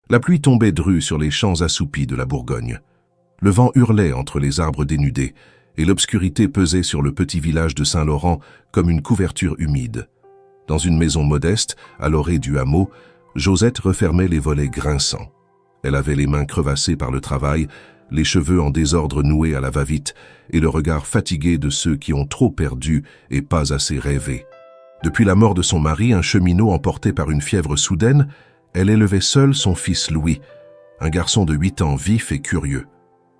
La pluie tombait drue sur les champs assoupis de la Bourgogne. Le vent hurlait entre les arbres dénudés, et l'obscurité pesait sur le petit village de Saint-Laurent comme une couverture humide. Dans une maison modeste, à l'orée du hameau, Josette refermait les volets grinçants. Elle avait les mains crevassées par le travail, les cheveux en désordre noués à la va-vite et le regard fatigué de ceux qui ont trop perdu et pas assez rêvé. Depuis la mort de son mari, un cheminot emporté par une fièvre soudaine, elle élevait seule son fils Louis, un garçon de 8 ans vif et curieux.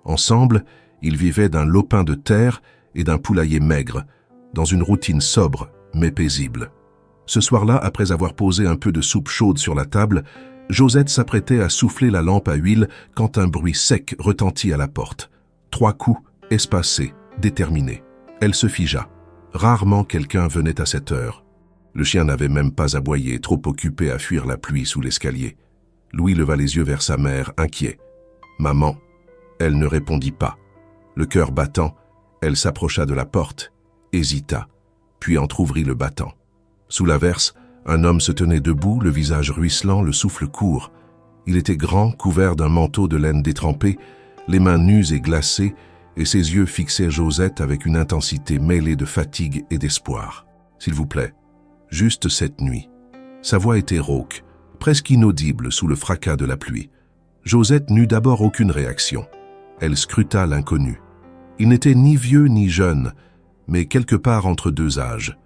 Ensemble, ils vivaient d'un lopin de terre et d'un poulailler maigre, dans une routine sobre mais paisible. Ce soir-là, après avoir posé un peu de soupe chaude sur la table, Josette s'apprêtait à souffler la lampe à huile quand un bruit sec retentit à la porte. 3 coups, espacés, déterminés. Elle se figea. Rarement quelqu'un venait à cette heure. Le chien n'avait même pas aboyé, trop occupé à fuir la pluie sous l'escalier. Louis leva les yeux vers sa mère, inquiet. « Maman ?» Elle ne répondit pas. Le cœur battant, elle s'approcha de la porte, hésita, puis entr'ouvrit le battant. Sous l'averse, un homme se tenait debout, le visage ruisselant, le souffle court. Il était grand, couvert d'un manteau de laine détrempée, les mains nues et glacées, et ses yeux fixaient Josette avec une intensité mêlée de fatigue et d'espoir. « S'il vous plaît, juste cette nuit. » Sa voix était rauque, presque inaudible sous le fracas de la pluie. Josette n'eut d'abord aucune réaction. Elle scruta l'inconnu. Il n'était ni vieux ni jeune, mais quelque part entre 2 âges.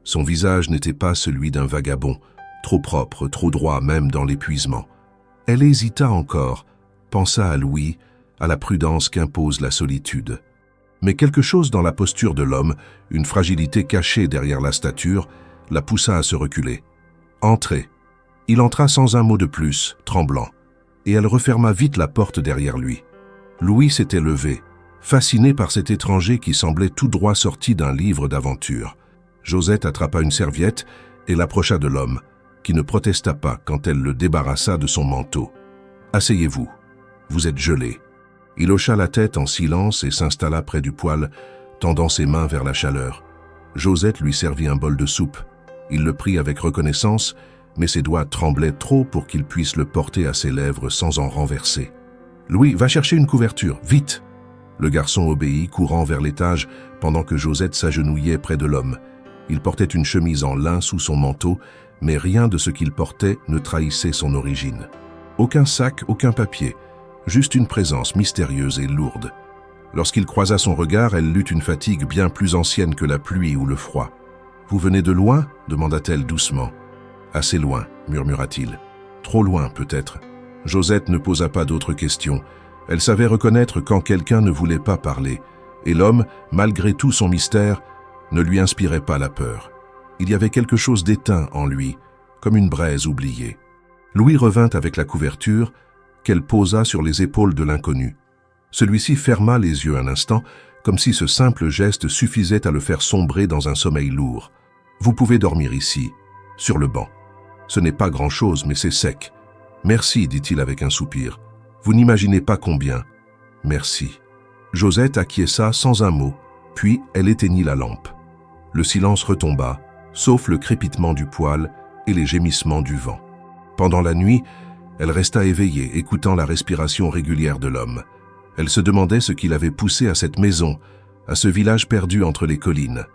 Son visage n'était pas celui d'un vagabond, trop propre, trop droit même dans l'épuisement. Elle hésita encore, pensa à Louis, à la prudence qu'impose la solitude. Mais quelque chose dans la posture de l'homme, une fragilité cachée derrière la stature, la poussa à se reculer. « Entrez !» Il entra sans un mot de plus, tremblant, et elle referma vite la porte derrière lui. Louis s'était levé, fasciné par cet étranger qui semblait tout droit sorti d'un livre d'aventure. Josette attrapa une serviette et l'approcha de l'homme, qui ne protesta pas quand elle le débarrassa de son manteau. « Asseyez-vous, vous êtes gelé. » Il hocha la tête en silence et s'installa près du poêle, tendant ses mains vers la chaleur. Josette lui servit un bol de soupe. Il le prit avec reconnaissance, mais ses doigts tremblaient trop pour qu'il puisse le porter à ses lèvres sans en renverser. « Louis, va chercher une couverture, vite !» Le garçon obéit, courant vers l'étage pendant que Josette s'agenouillait près de l'homme. Il portait une chemise en lin sous son manteau, mais rien de ce qu'il portait ne trahissait son origine. Aucun sac, aucun papier, juste une présence mystérieuse et lourde. Lorsqu'il croisa son regard, elle lut une fatigue bien plus ancienne que la pluie ou le froid. « Vous venez de loin ?» demanda-t-elle doucement. « Assez loin » murmura-t-il. « Trop loin, peut-être. » Josette ne posa pas d'autres questions. Elle savait reconnaître quand quelqu'un ne voulait pas parler, et l'homme, malgré tout son mystère, ne lui inspirait pas la peur. Il y avait quelque chose d'éteint en lui, comme une braise oubliée. Louis revint avec la couverture, qu'elle posa sur les épaules de l'inconnu. Celui-ci ferma les yeux un instant, comme si ce simple geste suffisait à le faire sombrer dans un sommeil lourd. « Vous pouvez dormir ici, sur le banc. Ce n'est pas grand-chose, mais c'est sec. Merci, dit-il avec un soupir. Vous n'imaginez pas combien. Merci. » Josette acquiesça sans un mot, puis elle éteignit la lampe. Le silence retomba, sauf le crépitement du poêle et les gémissements du vent. Pendant la nuit, elle resta éveillée, écoutant la respiration régulière de l'homme. Elle se demandait ce qui l'avait poussé à cette maison, à ce village perdu entre les collines.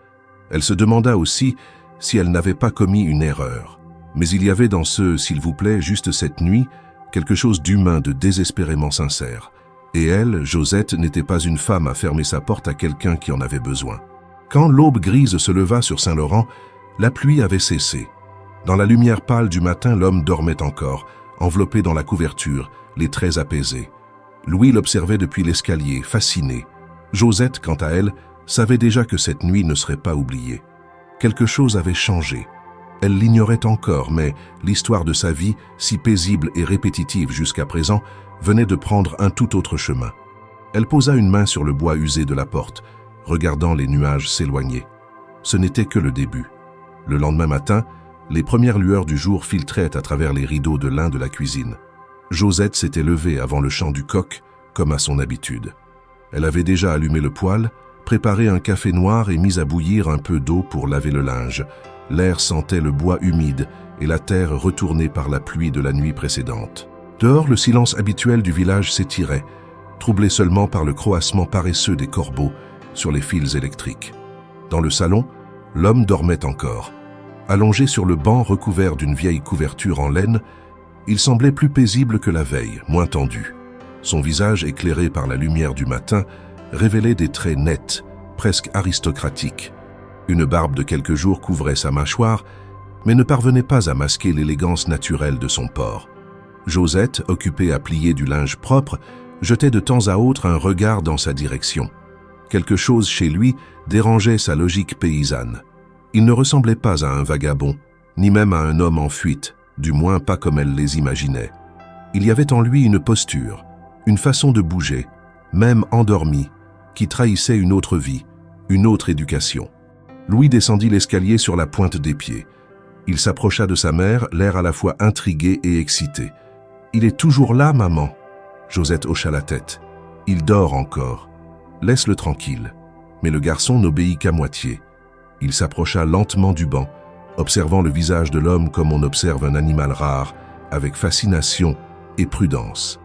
Elle se demanda aussi si elle n'avait pas commis une erreur. Mais il y avait dans ce « s'il vous plaît » juste cette nuit, quelque chose d'humain, de désespérément sincère. Et elle, Josette, n'était pas une femme à fermer sa porte à quelqu'un qui en avait besoin. Quand l'aube grise se leva sur Saint-Laurent, la pluie avait cessé. Dans la lumière pâle du matin, l'homme dormait encore, enveloppé dans la couverture, les traits apaisés. Louis l'observait depuis l'escalier, fasciné. Josette, quant à elle, savait déjà que cette nuit ne serait pas oubliée. Quelque chose avait changé. Elle l'ignorait encore, mais l'histoire de sa vie, si paisible et répétitive jusqu'à présent, venait de prendre un tout autre chemin. Elle posa une main sur le bois usé de la porte, regardant les nuages s'éloigner. Ce n'était que le début. Le lendemain matin, les premières lueurs du jour filtraient à travers les rideaux de lin de la cuisine. Josette s'était levée avant le chant du coq, comme à son habitude. Elle avait déjà allumé le poêle, préparé un café noir et mis à bouillir un peu d'eau pour laver le linge. L'air sentait le bois humide et la terre retournée par la pluie de la nuit précédente. Dehors, le silence habituel du village s'étirait, troublé seulement par le croassement paresseux des corbeaux sur les fils électriques. Dans le salon, l'homme dormait encore. Allongé sur le banc recouvert d'une vieille couverture en laine, il semblait plus paisible que la veille, moins tendu. Son visage, éclairé par la lumière du matin, révélait des traits nets, presque aristocratiques. Une barbe de quelques jours couvrait sa mâchoire, mais ne parvenait pas à masquer l'élégance naturelle de son port. Josette, occupée à plier du linge propre, jetait de temps à autre un regard dans sa direction. Quelque chose chez lui dérangeait sa logique paysanne. Il ne ressemblait pas à un vagabond, ni même à un homme en fuite, du moins pas comme elle les imaginait. Il y avait en lui une posture, une façon de bouger, même endormi, qui trahissait une autre vie, une autre éducation. Louis descendit l'escalier sur la pointe des pieds. Il s'approcha de sa mère, l'air à la fois intrigué et excité. « Il est toujours là, maman !» Josette hocha la tête. « Il dort encore. Laisse-le tranquille. » Mais le garçon n'obéit qu'à moitié. Il s'approcha lentement du banc, observant le visage de l'homme comme on observe un animal rare, avec fascination et prudence.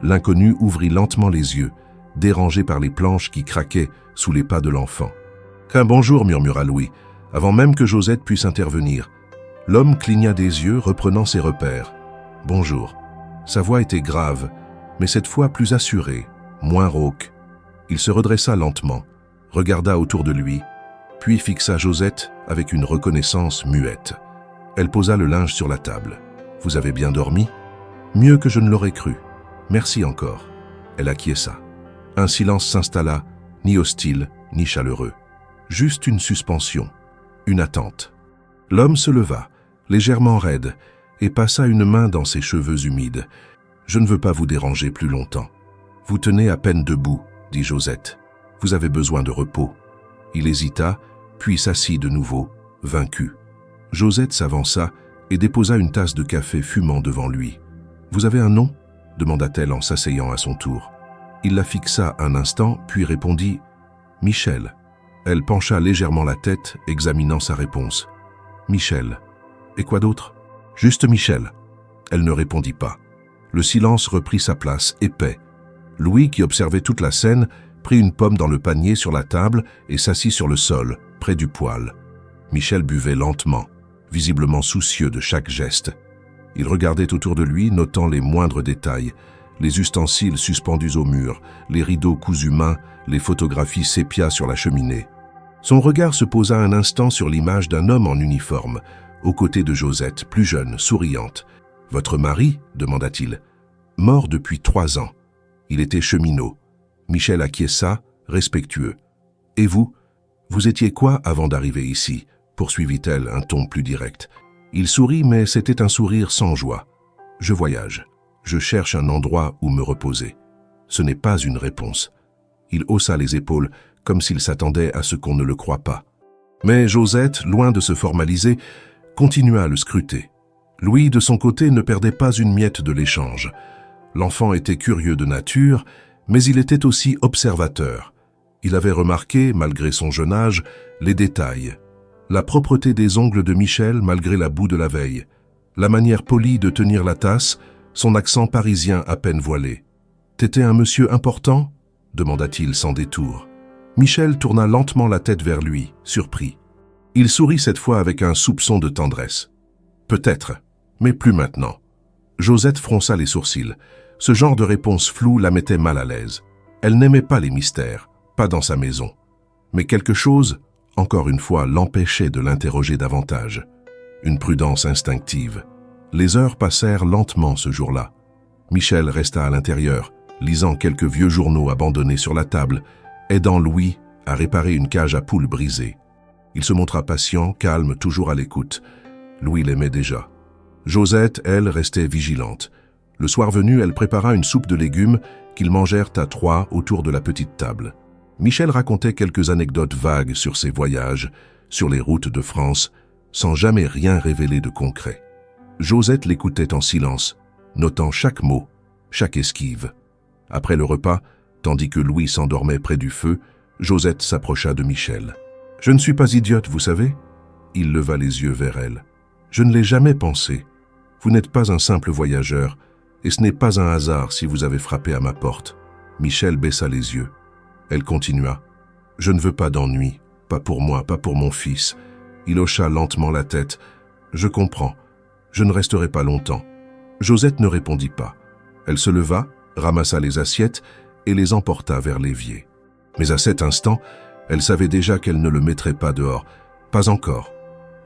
L'inconnu ouvrit lentement les yeux, dérangé par les planches qui craquaient sous les pas de l'enfant. « Qu'un bonjour » murmura Louis, avant même que Josette puisse intervenir. L'homme cligna des yeux, reprenant ses repères. « Bonjour ». Sa voix était grave, mais cette fois plus assurée, moins rauque. Il se redressa lentement, regarda autour de lui, puis fixa Josette avec une reconnaissance muette. Elle posa le linge sur la table. « Vous avez bien dormi ?»« Mieux que je ne l'aurais cru. Merci encore. » Elle acquiesça. Un silence s'installa, ni hostile, ni chaleureux. Juste une suspension, une attente. L'homme se leva, légèrement raide, et passa une main dans ses cheveux humides. « Je ne veux pas vous déranger plus longtemps. »« Vous tenez à peine debout, » dit Josette. « Vous avez besoin de repos. » Il hésita, puis s'assit de nouveau, vaincu. Josette s'avança et déposa une tasse de café fumant devant lui. « Vous avez un nom ?» demanda-t-elle en s'asseyant à son tour. Il la fixa un instant, puis répondit « Michel ». Elle pencha légèrement la tête, examinant sa réponse. « Michel. Et quoi d'autre ?»« Juste Michel. » Elle ne répondit pas. Le silence reprit sa place, épais. Louis, qui observait toute la scène, prit une pomme dans le panier sur la table et s'assit sur le sol, près du poêle. Michel buvait lentement, visiblement soucieux de chaque geste. Il regardait autour de lui, notant les moindres détails, les ustensiles suspendus au mur, les rideaux cousus main, les photographies sépia sur la cheminée. Son regard se posa un instant sur l'image d'un homme en uniforme, aux côtés de Josette, plus jeune, souriante. « Votre mari ?» demanda-t-il. « Mort depuis 3 ans. Il était cheminot. » Michel acquiesça, respectueux. « Et vous ? Vous étiez quoi avant d'arriver ici ?» poursuivit-elle, un ton plus direct. Il sourit, mais c'était un sourire sans joie. « Je voyage. Je cherche un endroit où me reposer. » Ce n'est pas une réponse. Il haussa les épaules, comme s'il s'attendait à ce qu'on ne le croie pas. Mais Josette, loin de se formaliser, continua à le scruter. Louis, de son côté, ne perdait pas une miette de l'échange. L'enfant était curieux de nature, mais il était aussi observateur. Il avait remarqué, malgré son jeune âge, les détails. La propreté des ongles de Michel malgré la boue de la veille, la manière polie de tenir la tasse, son accent parisien à peine voilé. « T'étais un monsieur important ?» demanda-t-il sans détour. Michel tourna lentement la tête vers lui, surpris. Il sourit cette fois avec un soupçon de tendresse. « Peut-être, mais plus maintenant. » Josette fronça les sourcils. Ce genre de réponse floue la mettait mal à l'aise. Elle n'aimait pas les mystères, pas dans sa maison. Mais quelque chose, encore une fois, l'empêchait de l'interroger davantage. Une prudence instinctive. Les heures passèrent lentement ce jour-là. Michel resta à l'intérieur, lisant quelques vieux journaux abandonnés sur la table, aidant Louis à réparer une cage à poules brisée. Il se montra patient, calme, toujours à l'écoute. Louis l'aimait déjà. Josette, elle, restait vigilante. Le soir venu, elle prépara une soupe de légumes qu'ils mangèrent à 3 autour de la petite table. Michel racontait quelques anecdotes vagues sur ses voyages, sur les routes de France, sans jamais rien révéler de concret. Josette l'écoutait en silence, notant chaque mot, chaque esquive. Après le repas, tandis que Louis s'endormait près du feu, Josette s'approcha de Michel. « Je ne suis pas idiote, vous savez ?» Il leva les yeux vers elle. « Je ne l'ai jamais pensé. Vous n'êtes pas un simple voyageur. Et ce n'est pas un hasard si vous avez frappé à ma porte. » Michel baissa les yeux. Elle continua. « Je ne veux pas d'ennui, pas pour moi, pas pour mon fils. » Il hocha lentement la tête. « Je comprends. Je ne resterai pas longtemps. » Josette ne répondit pas. Elle se leva, ramassa les assiettes et les emporta vers l'évier. Mais à cet instant, elle savait déjà qu'elle ne le mettrait pas dehors. Pas encore.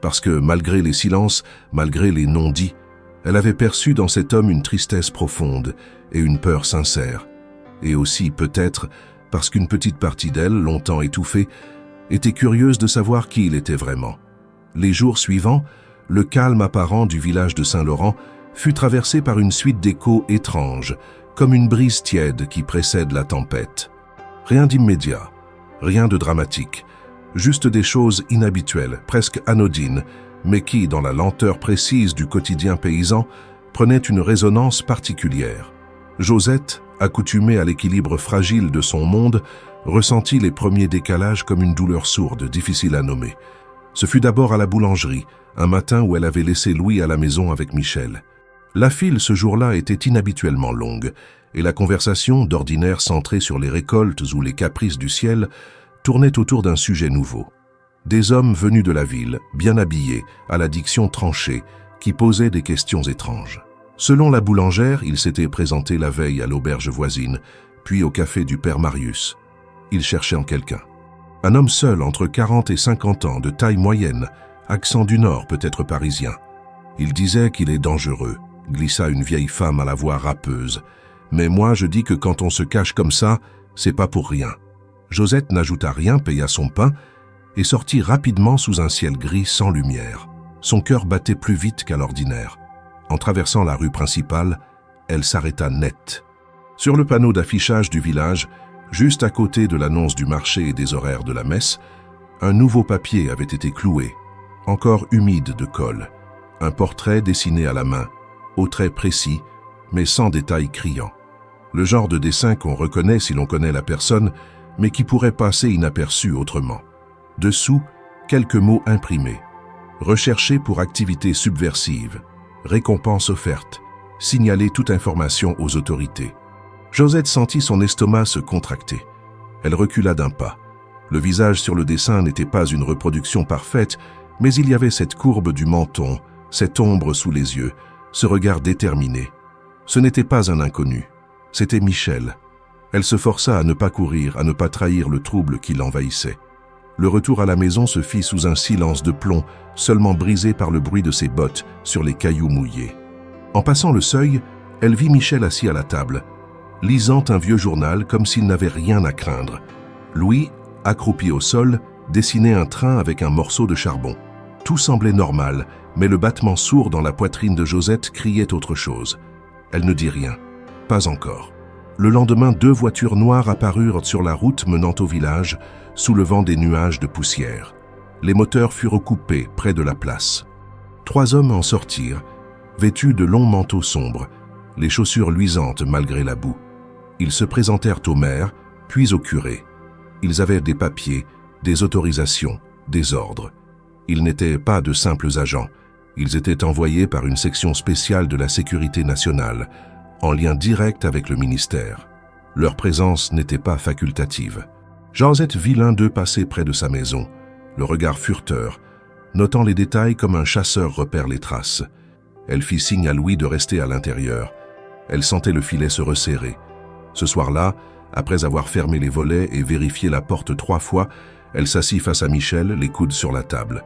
Parce que malgré les silences, malgré les non-dits, elle avait perçu dans cet homme une tristesse profonde et une peur sincère. Et aussi, peut-être, parce qu'une petite partie d'elle, longtemps étouffée, était curieuse de savoir qui il était vraiment. Les jours suivants, le calme apparent du village de Saint-Laurent fut traversé par une suite d'échos étranges, comme une brise tiède qui précède la tempête. Rien d'immédiat, rien de dramatique, juste des choses inhabituelles, presque anodines, mais qui, dans la lenteur précise du quotidien paysan, prenaient une résonance particulière. Josette, accoutumée à l'équilibre fragile de son monde, ressentit les premiers décalages comme une douleur sourde, difficile à nommer. Ce fut d'abord à la boulangerie, un matin où elle avait laissé Louis à la maison avec Michel. La file ce jour-là était inhabituellement longue, et la conversation, d'ordinaire centrée sur les récoltes ou les caprices du ciel, tournait autour d'un sujet nouveau. Des hommes venus de la ville, bien habillés, à la diction tranchée, qui posaient des questions étranges. Selon la boulangère, il s'était présenté la veille à l'auberge voisine, puis au café du père Marius. Il cherchait en quelqu'un. Un homme seul, entre 40 et 50 ans, de taille moyenne, accent du Nord, peut-être parisien. Il disait qu'il est dangereux, glissa une vieille femme à la voix râpeuse. Mais moi, je dis que quand on se cache comme ça, c'est pas pour rien. Josette n'ajouta rien, paya son pain et sortit rapidement sous un ciel gris sans lumière. Son cœur battait plus vite qu'à l'ordinaire. En traversant la rue principale, elle s'arrêta net. Sur le panneau d'affichage du village, juste à côté de l'annonce du marché et des horaires de la messe, un nouveau papier avait été cloué, encore humide de colle. Un portrait dessiné à la main, aux traits précis, mais sans détails criants. Le genre de dessin qu'on reconnaît si l'on connaît la personne, mais qui pourrait passer inaperçu autrement. Dessous, quelques mots imprimés. Recherché pour activité subversive. Récompense offerte. Signaler toute information aux autorités. Josette sentit son estomac se contracter. Elle recula d'un pas. Le visage sur le dessin n'était pas une reproduction parfaite, mais il y avait cette courbe du menton, cette ombre sous les yeux, ce regard déterminé. Ce n'était pas un inconnu, c'était Michel. Elle se força à ne pas courir, à ne pas trahir le trouble qui l'envahissait. Le retour à la maison se fit sous un silence de plomb, seulement brisé par le bruit de ses bottes sur les cailloux mouillés. En passant le seuil, elle vit Michel assis à la table, lisant un vieux journal comme s'il n'avait rien à craindre. Louis, accroupi au sol, dessinait un train avec un morceau de charbon. Tout semblait normal, mais le battement sourd dans la poitrine de Josette criait autre chose. Elle ne dit rien. Pas encore. Le lendemain, 2 voitures noires apparurent sur la route menant au village, soulevant des nuages de poussière. Les moteurs furent coupés près de la place. 3 hommes en sortirent, vêtus de longs manteaux sombres, les chaussures luisantes malgré la boue. Ils se présentèrent au maire, puis au curé. Ils avaient des papiers, des autorisations, des ordres. Ils n'étaient pas de simples agents. Ils étaient envoyés par une section spéciale de la sécurité nationale, en lien direct avec le ministère. Leur présence n'était pas facultative. Josette vit l'un d'eux passer près de sa maison, le regard furteur, notant les détails comme un chasseur repère les traces. Elle fit signe à Louis de rester à l'intérieur. Elle sentait le filet se resserrer. Ce soir-là, après avoir fermé les volets et vérifié la porte 3 fois, elle s'assit face à Michel, les coudes sur la table.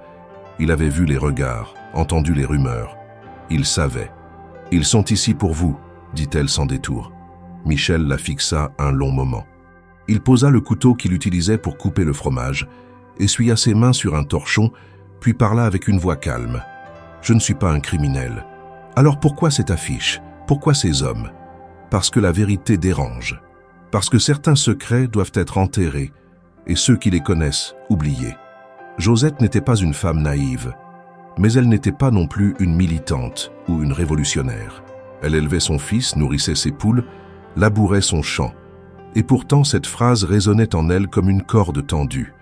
Il avait vu les regards, entendu les rumeurs. Il savait. « Ils sont ici pour vous », dit-elle sans détour. Michel la fixa un long moment. Il posa le couteau qu'il utilisait pour couper le fromage, essuya ses mains sur un torchon, puis parla avec une voix calme. « Je ne suis pas un criminel. Alors pourquoi cette affiche? Pourquoi ces hommes? Parce que la vérité dérange. Parce que certains secrets doivent être enterrés, et ceux qui les connaissent, oubliés. » Josette n'était pas une femme naïve, mais elle n'était pas non plus une militante ou une révolutionnaire. Elle élevait son fils, nourrissait ses poules, labourait son champ. Et pourtant, cette phrase résonnait en elle comme une corde tendue.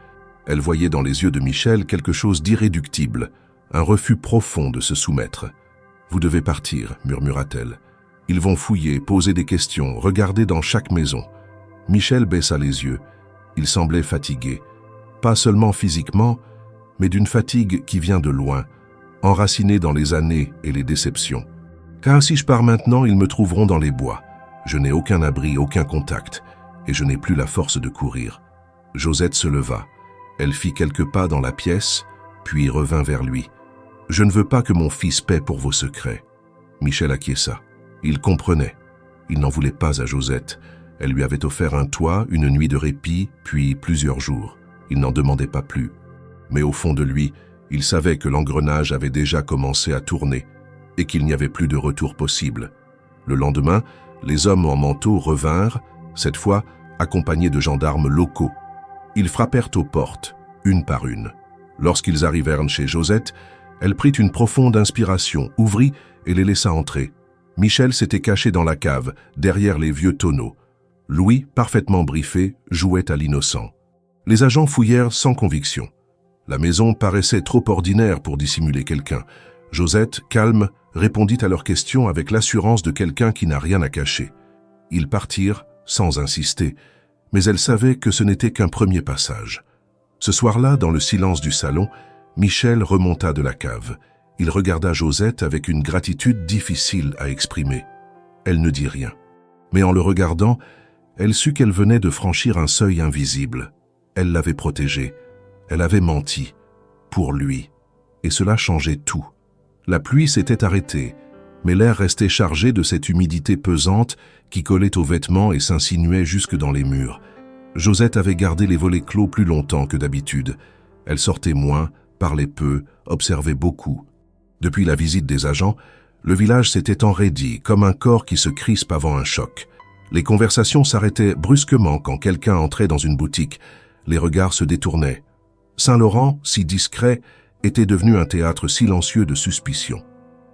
Elle voyait dans les yeux de Michel quelque chose d'irréductible, un refus profond de se soumettre. « Vous devez partir », murmura-t-elle. Ils vont fouiller, poser des questions, regarder dans chaque maison. Michel baissa les yeux. Il semblait fatigué. Pas seulement physiquement, mais d'une fatigue qui vient de loin, enracinée dans les années et les déceptions. Car si je pars maintenant, ils me trouveront dans les bois. Je n'ai aucun abri, aucun contact, et je n'ai plus la force de courir. Josette se leva. Elle fit quelques pas dans la pièce, puis revint vers lui. « Je ne veux pas que mon fils paie pour vos secrets. » Michel acquiesça. Il comprenait. Il n'en voulait pas à Josette. Elle lui avait offert un toit, une nuit de répit, puis plusieurs jours. Il n'en demandait pas plus. Mais au fond de lui, il savait que l'engrenage avait déjà commencé à tourner et qu'il n'y avait plus de retour possible. Le lendemain, les hommes en manteau revinrent, cette fois accompagnés de gendarmes locaux. Ils frappèrent aux portes, une par une. Lorsqu'ils arrivèrent chez Josette, elle prit une profonde inspiration, ouvrit et les laissa entrer. Michel s'était caché dans la cave, derrière les vieux tonneaux. Louis, parfaitement briefé, jouait à l'innocent. Les agents fouillèrent sans conviction. La maison paraissait trop ordinaire pour dissimuler quelqu'un. Josette, calme, répondit à leurs questions avec l'assurance de quelqu'un qui n'a rien à cacher. Ils partirent, sans insister, mais elle savait que ce n'était qu'un premier passage. Ce soir-là, dans le silence du salon, Michel remonta de la cave. Il regarda Josette avec une gratitude difficile à exprimer. Elle ne dit rien. Mais en le regardant, elle sut qu'elle venait de franchir un seuil invisible. Elle l'avait protégé. Elle avait menti. Pour lui. Et cela changeait tout. La pluie s'était arrêtée, mais l'air restait chargé de cette humidité pesante qui collait aux vêtements et s'insinuait jusque dans les murs. Josette avait gardé les volets clos plus longtemps que d'habitude. Elle sortait moins, parlait peu, observait beaucoup. Depuis la visite des agents, le village s'était enraidi, comme un corps qui se crispe avant un choc. Les conversations s'arrêtaient brusquement quand quelqu'un entrait dans une boutique. Les regards se détournaient. Saint-Laurent, si discret, était devenu un théâtre silencieux de suspicion.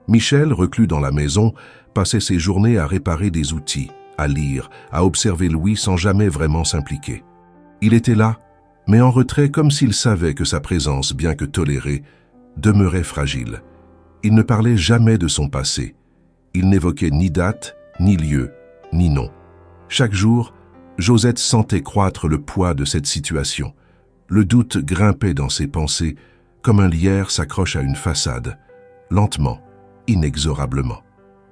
Michel, reclus dans la maison, passait ses journées à réparer des outils, à lire, à observer Louis sans jamais vraiment s'impliquer. Il était là, mais en retrait comme s'il savait que sa présence, bien que tolérée, demeurait fragile. Il ne parlait jamais de son passé. Il n'évoquait ni date, ni lieu, ni nom. Chaque jour, Josette sentait croître le poids de cette situation. Le doute grimpait dans ses pensées, comme un lierre s'accroche à une façade, lentement, inexorablement.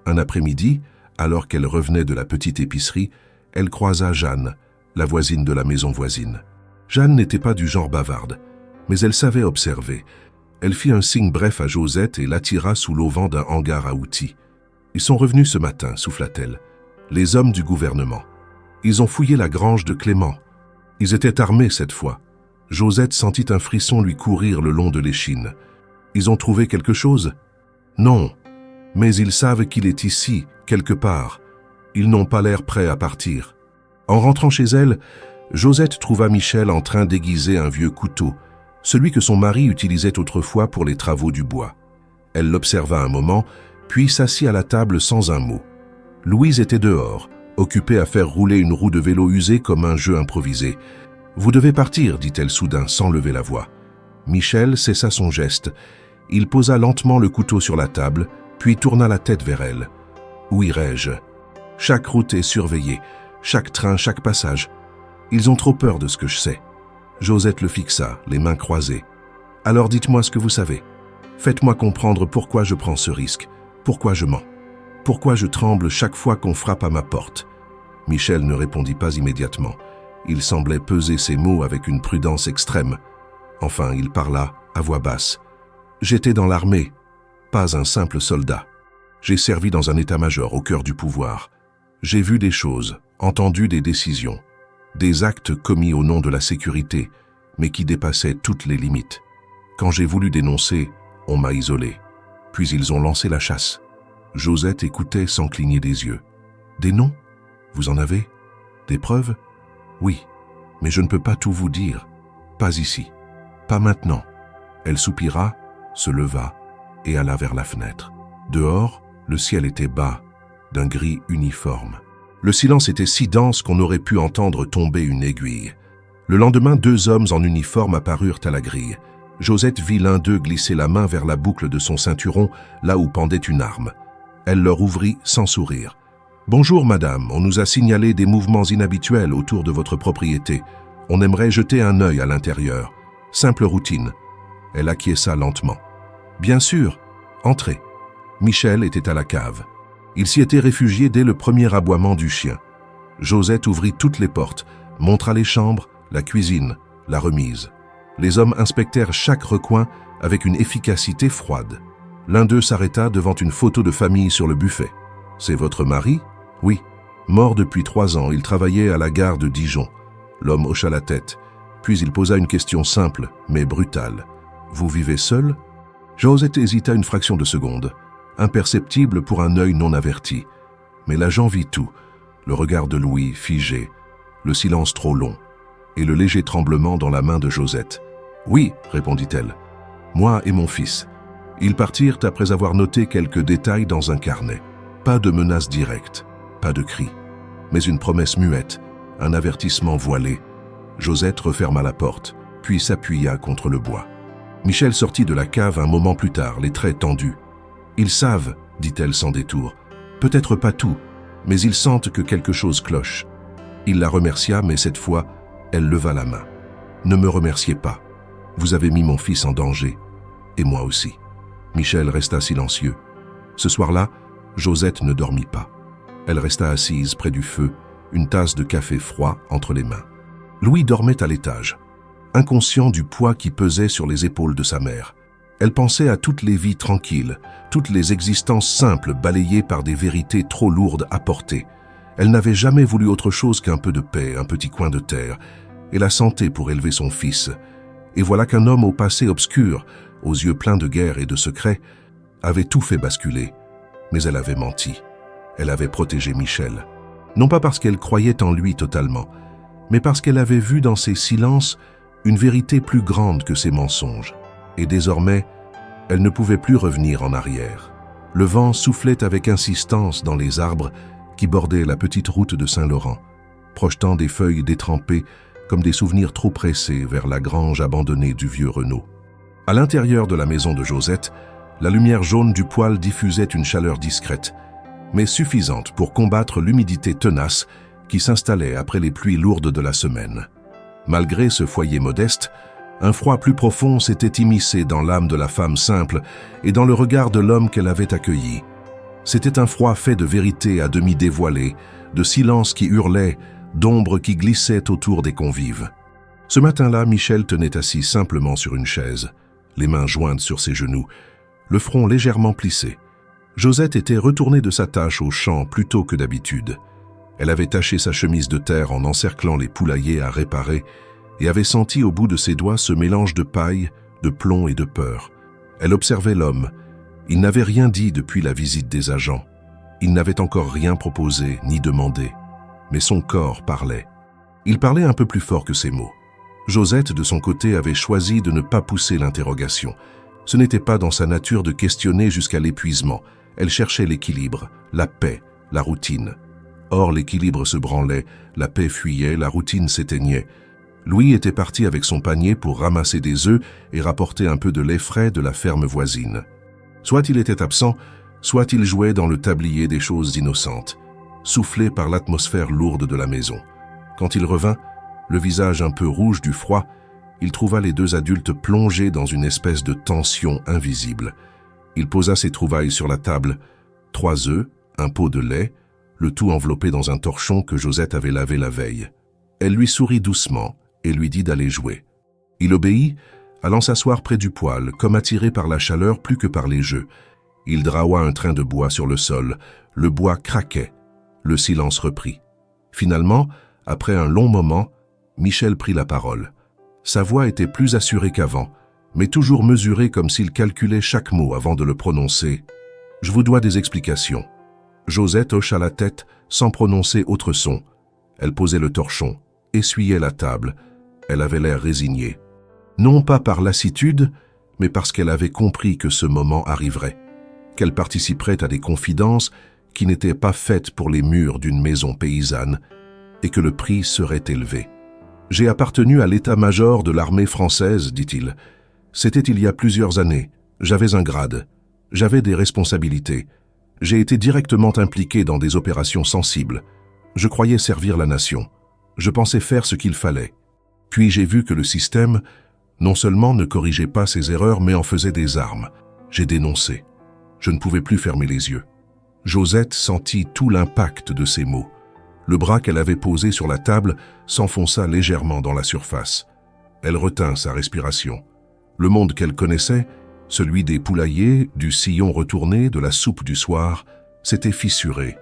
Un après-midi, alors qu'elle revenait de la petite épicerie, elle croisa Jeanne, la voisine de la maison voisine. Jeanne n'était pas du genre bavarde, mais elle savait observer. Elle fit un signe bref à Josette et l'attira sous l'auvent d'un hangar à outils. « Ils sont revenus ce matin, » souffla-t-elle. « Les hommes du gouvernement. Ils ont fouillé la grange de Clément. Ils étaient armés cette fois. » Josette sentit un frisson lui courir le long de l'échine. « Ils ont trouvé quelque chose ?»« Non, mais ils savent qu'il est ici, quelque part. Ils n'ont pas l'air prêts à partir. » En rentrant chez elle, Josette trouva Michel en train d'aiguiser un vieux couteau, celui que son mari utilisait autrefois pour les travaux du bois. Elle l'observa un moment, puis s'assit à la table sans un mot. Louise était dehors, occupée à faire rouler une roue de vélo usée comme un jeu improvisé. « Vous devez partir, dit-elle soudain, sans lever la voix. » Michel cessa son geste. Il posa lentement le couteau sur la table, puis tourna la tête vers elle. « Où irai-je ? Chaque route est surveillée, chaque train, chaque passage. Ils ont trop peur de ce que je sais. » Josette le fixa, les mains croisées. « Alors dites-moi ce que vous savez. Faites-moi comprendre pourquoi je prends ce risque, pourquoi je mens, pourquoi je tremble chaque fois qu'on frappe à ma porte. » Michel ne répondit pas immédiatement. Il semblait peser ses mots avec une prudence extrême. Enfin, il parla, à voix basse. « J'étais dans l'armée, pas un simple soldat. J'ai servi dans un état-major au cœur du pouvoir. J'ai vu des choses, entendu des décisions. Des actes commis au nom de la sécurité, mais qui dépassaient toutes les limites. Quand j'ai voulu dénoncer, on m'a isolé. Puis ils ont lancé la chasse. » Josette écoutait sans cligner des yeux. « Des noms ? Vous en avez ? Des preuves ? Oui, mais je ne peux pas tout vous dire. Pas ici. Pas maintenant. » Elle soupira, se leva et alla vers la fenêtre. Dehors, le ciel était bas, d'un gris uniforme. Le silence était si dense qu'on aurait pu entendre tomber une aiguille. Le lendemain, 2 hommes en uniforme apparurent à la grille. Josette vit l'un d'eux glisser la main vers la boucle de son ceinturon, là où pendait une arme. Elle leur ouvrit sans sourire. Bonjour madame, on nous a signalé des mouvements inhabituels autour de votre propriété. On aimerait jeter un œil à l'intérieur. Simple routine. Elle acquiesça lentement. Bien sûr, entrez. Michel était à la cave. Il s'y était réfugié dès le premier aboiement du chien. Josette ouvrit toutes les portes, montra les chambres, la cuisine, la remise. Les hommes inspectèrent chaque recoin avec une efficacité froide. L'un d'eux s'arrêta devant une photo de famille sur le buffet. « C'est votre mari ?»« Oui. Mort depuis 3 ans, il travaillait à la gare de Dijon. » L'homme hocha la tête, puis il posa une question simple, mais brutale. « Vous vivez seul ?» Josette hésita une fraction de seconde, imperceptible pour un œil non averti. Mais l'agent vit tout, le regard de Louis figé, le silence trop long, et le léger tremblement dans la main de Josette. « Oui, répondit-elle, moi et mon fils. Ils partirent après avoir noté quelques détails dans un carnet. Pas de menace directe, pas de cri, mais une promesse muette, un avertissement voilé. » Josette referma la porte, puis s'appuya contre le bois. Michel sortit de la cave un moment plus tard, les traits tendus. « Ils savent, dit-elle sans détour. Peut-être pas tout, mais ils sentent que quelque chose cloche. » Il la remercia, mais cette fois, elle leva la main. « Ne me remerciez pas. Vous avez mis mon fils en danger. Et moi aussi. » Michel resta silencieux. Ce soir-là, Josette ne dormit pas. Elle resta assise près du feu, une tasse de café froid entre les mains. Louis dormait à l'étage, inconscient du poids qui pesait sur les épaules de sa mère. Elle pensait à toutes les vies tranquilles, toutes les existences simples balayées par des vérités trop lourdes à porter. Elle n'avait jamais voulu autre chose qu'un peu de paix, un petit coin de terre, et la santé pour élever son fils. Et voilà qu'un homme au passé obscur, aux yeux pleins de guerre et de secrets, avait tout fait basculer. Mais elle avait menti. Elle avait protégé Michel. Non pas parce qu'elle croyait en lui totalement, mais parce qu'elle avait vu dans ses silences une vérité plus grande que ses mensonges. Et désormais, elle ne pouvait plus revenir en arrière. Le vent soufflait avec insistance dans les arbres qui bordaient la petite route de Saint-Laurent, projetant des feuilles détrempées comme des souvenirs trop pressés vers la grange abandonnée du vieux Renaud. À l'intérieur de la maison de Josette, la lumière jaune du poêle diffusait une chaleur discrète, mais suffisante pour combattre l'humidité tenace qui s'installait après les pluies lourdes de la semaine. Malgré ce foyer modeste, un froid plus profond s'était immiscé dans l'âme de la femme simple et dans le regard de l'homme qu'elle avait accueilli. C'était un froid fait de vérité à demi dévoilée, de silence qui hurlait, d'ombre qui glissait autour des convives. Ce matin-là, Michel tenait assis simplement sur une chaise, les mains jointes sur ses genoux, le front légèrement plissé. Josette était retournée de sa tâche au champ plus tôt que d'habitude. Elle avait taché sa chemise de terre en encerclant les poulaillers à réparer et avait senti au bout de ses doigts ce mélange de paille, de plomb et de peur. Elle observait l'homme. Il n'avait rien dit depuis la visite des agents. Il n'avait encore rien proposé ni demandé. Mais son corps parlait. Il parlait un peu plus fort que ses mots. Josette, de son côté, avait choisi de ne pas pousser l'interrogation. Ce n'était pas dans sa nature de questionner jusqu'à l'épuisement. Elle cherchait l'équilibre, la paix, la routine. Or, l'équilibre se branlait, la paix fuyait, la routine s'éteignait. Louis était parti avec son panier pour ramasser des œufs et rapporter un peu de lait frais de la ferme voisine. Soit il était absent, soit il jouait dans le tablier des choses innocentes, soufflé par l'atmosphère lourde de la maison. Quand il revint, le visage un peu rouge du froid, il trouva les 2 adultes plongés dans une espèce de tension invisible. Il posa ses trouvailles sur la table, 3 œufs, un pot de lait, le tout enveloppé dans un torchon que Josette avait lavé la veille. Elle lui sourit doucement et lui dit d'aller jouer. Il obéit, allant s'asseoir près du poêle, comme attiré par la chaleur plus que par les jeux. Il draua un train de bois sur le sol. Le bois craquait. Le silence reprit. Finalement, après un long moment, Michel prit la parole. Sa voix était plus assurée qu'avant, mais toujours mesurée comme s'il calculait chaque mot avant de le prononcer. « Je vous dois des explications. » Josette hocha la tête sans prononcer autre son. Elle posait le torchon, essuyait la table. Elle avait l'air résignée. Non pas par lassitude, mais parce qu'elle avait compris que ce moment arriverait, qu'elle participerait à des confidences qui n'étaient pas faites pour les murs d'une maison paysanne et que le prix serait élevé. « J'ai appartenu à l'état-major de l'armée française, dit-il. C'était il y a plusieurs années. J'avais un grade. J'avais des responsabilités. J'ai été directement impliqué dans des opérations sensibles. Je croyais servir la nation. Je pensais faire ce qu'il fallait. Puis j'ai vu que le système, non seulement ne corrigeait pas ses erreurs, mais en faisait des armes. J'ai dénoncé. Je ne pouvais plus fermer les yeux. Josette sentit tout l'impact de ces mots. Le bras qu'elle avait posé sur la table s'enfonça légèrement dans la surface. Elle retint sa respiration. Le monde qu'elle connaissait, celui des poulaillers, du sillon retourné, de la soupe du soir, s'était fissuré.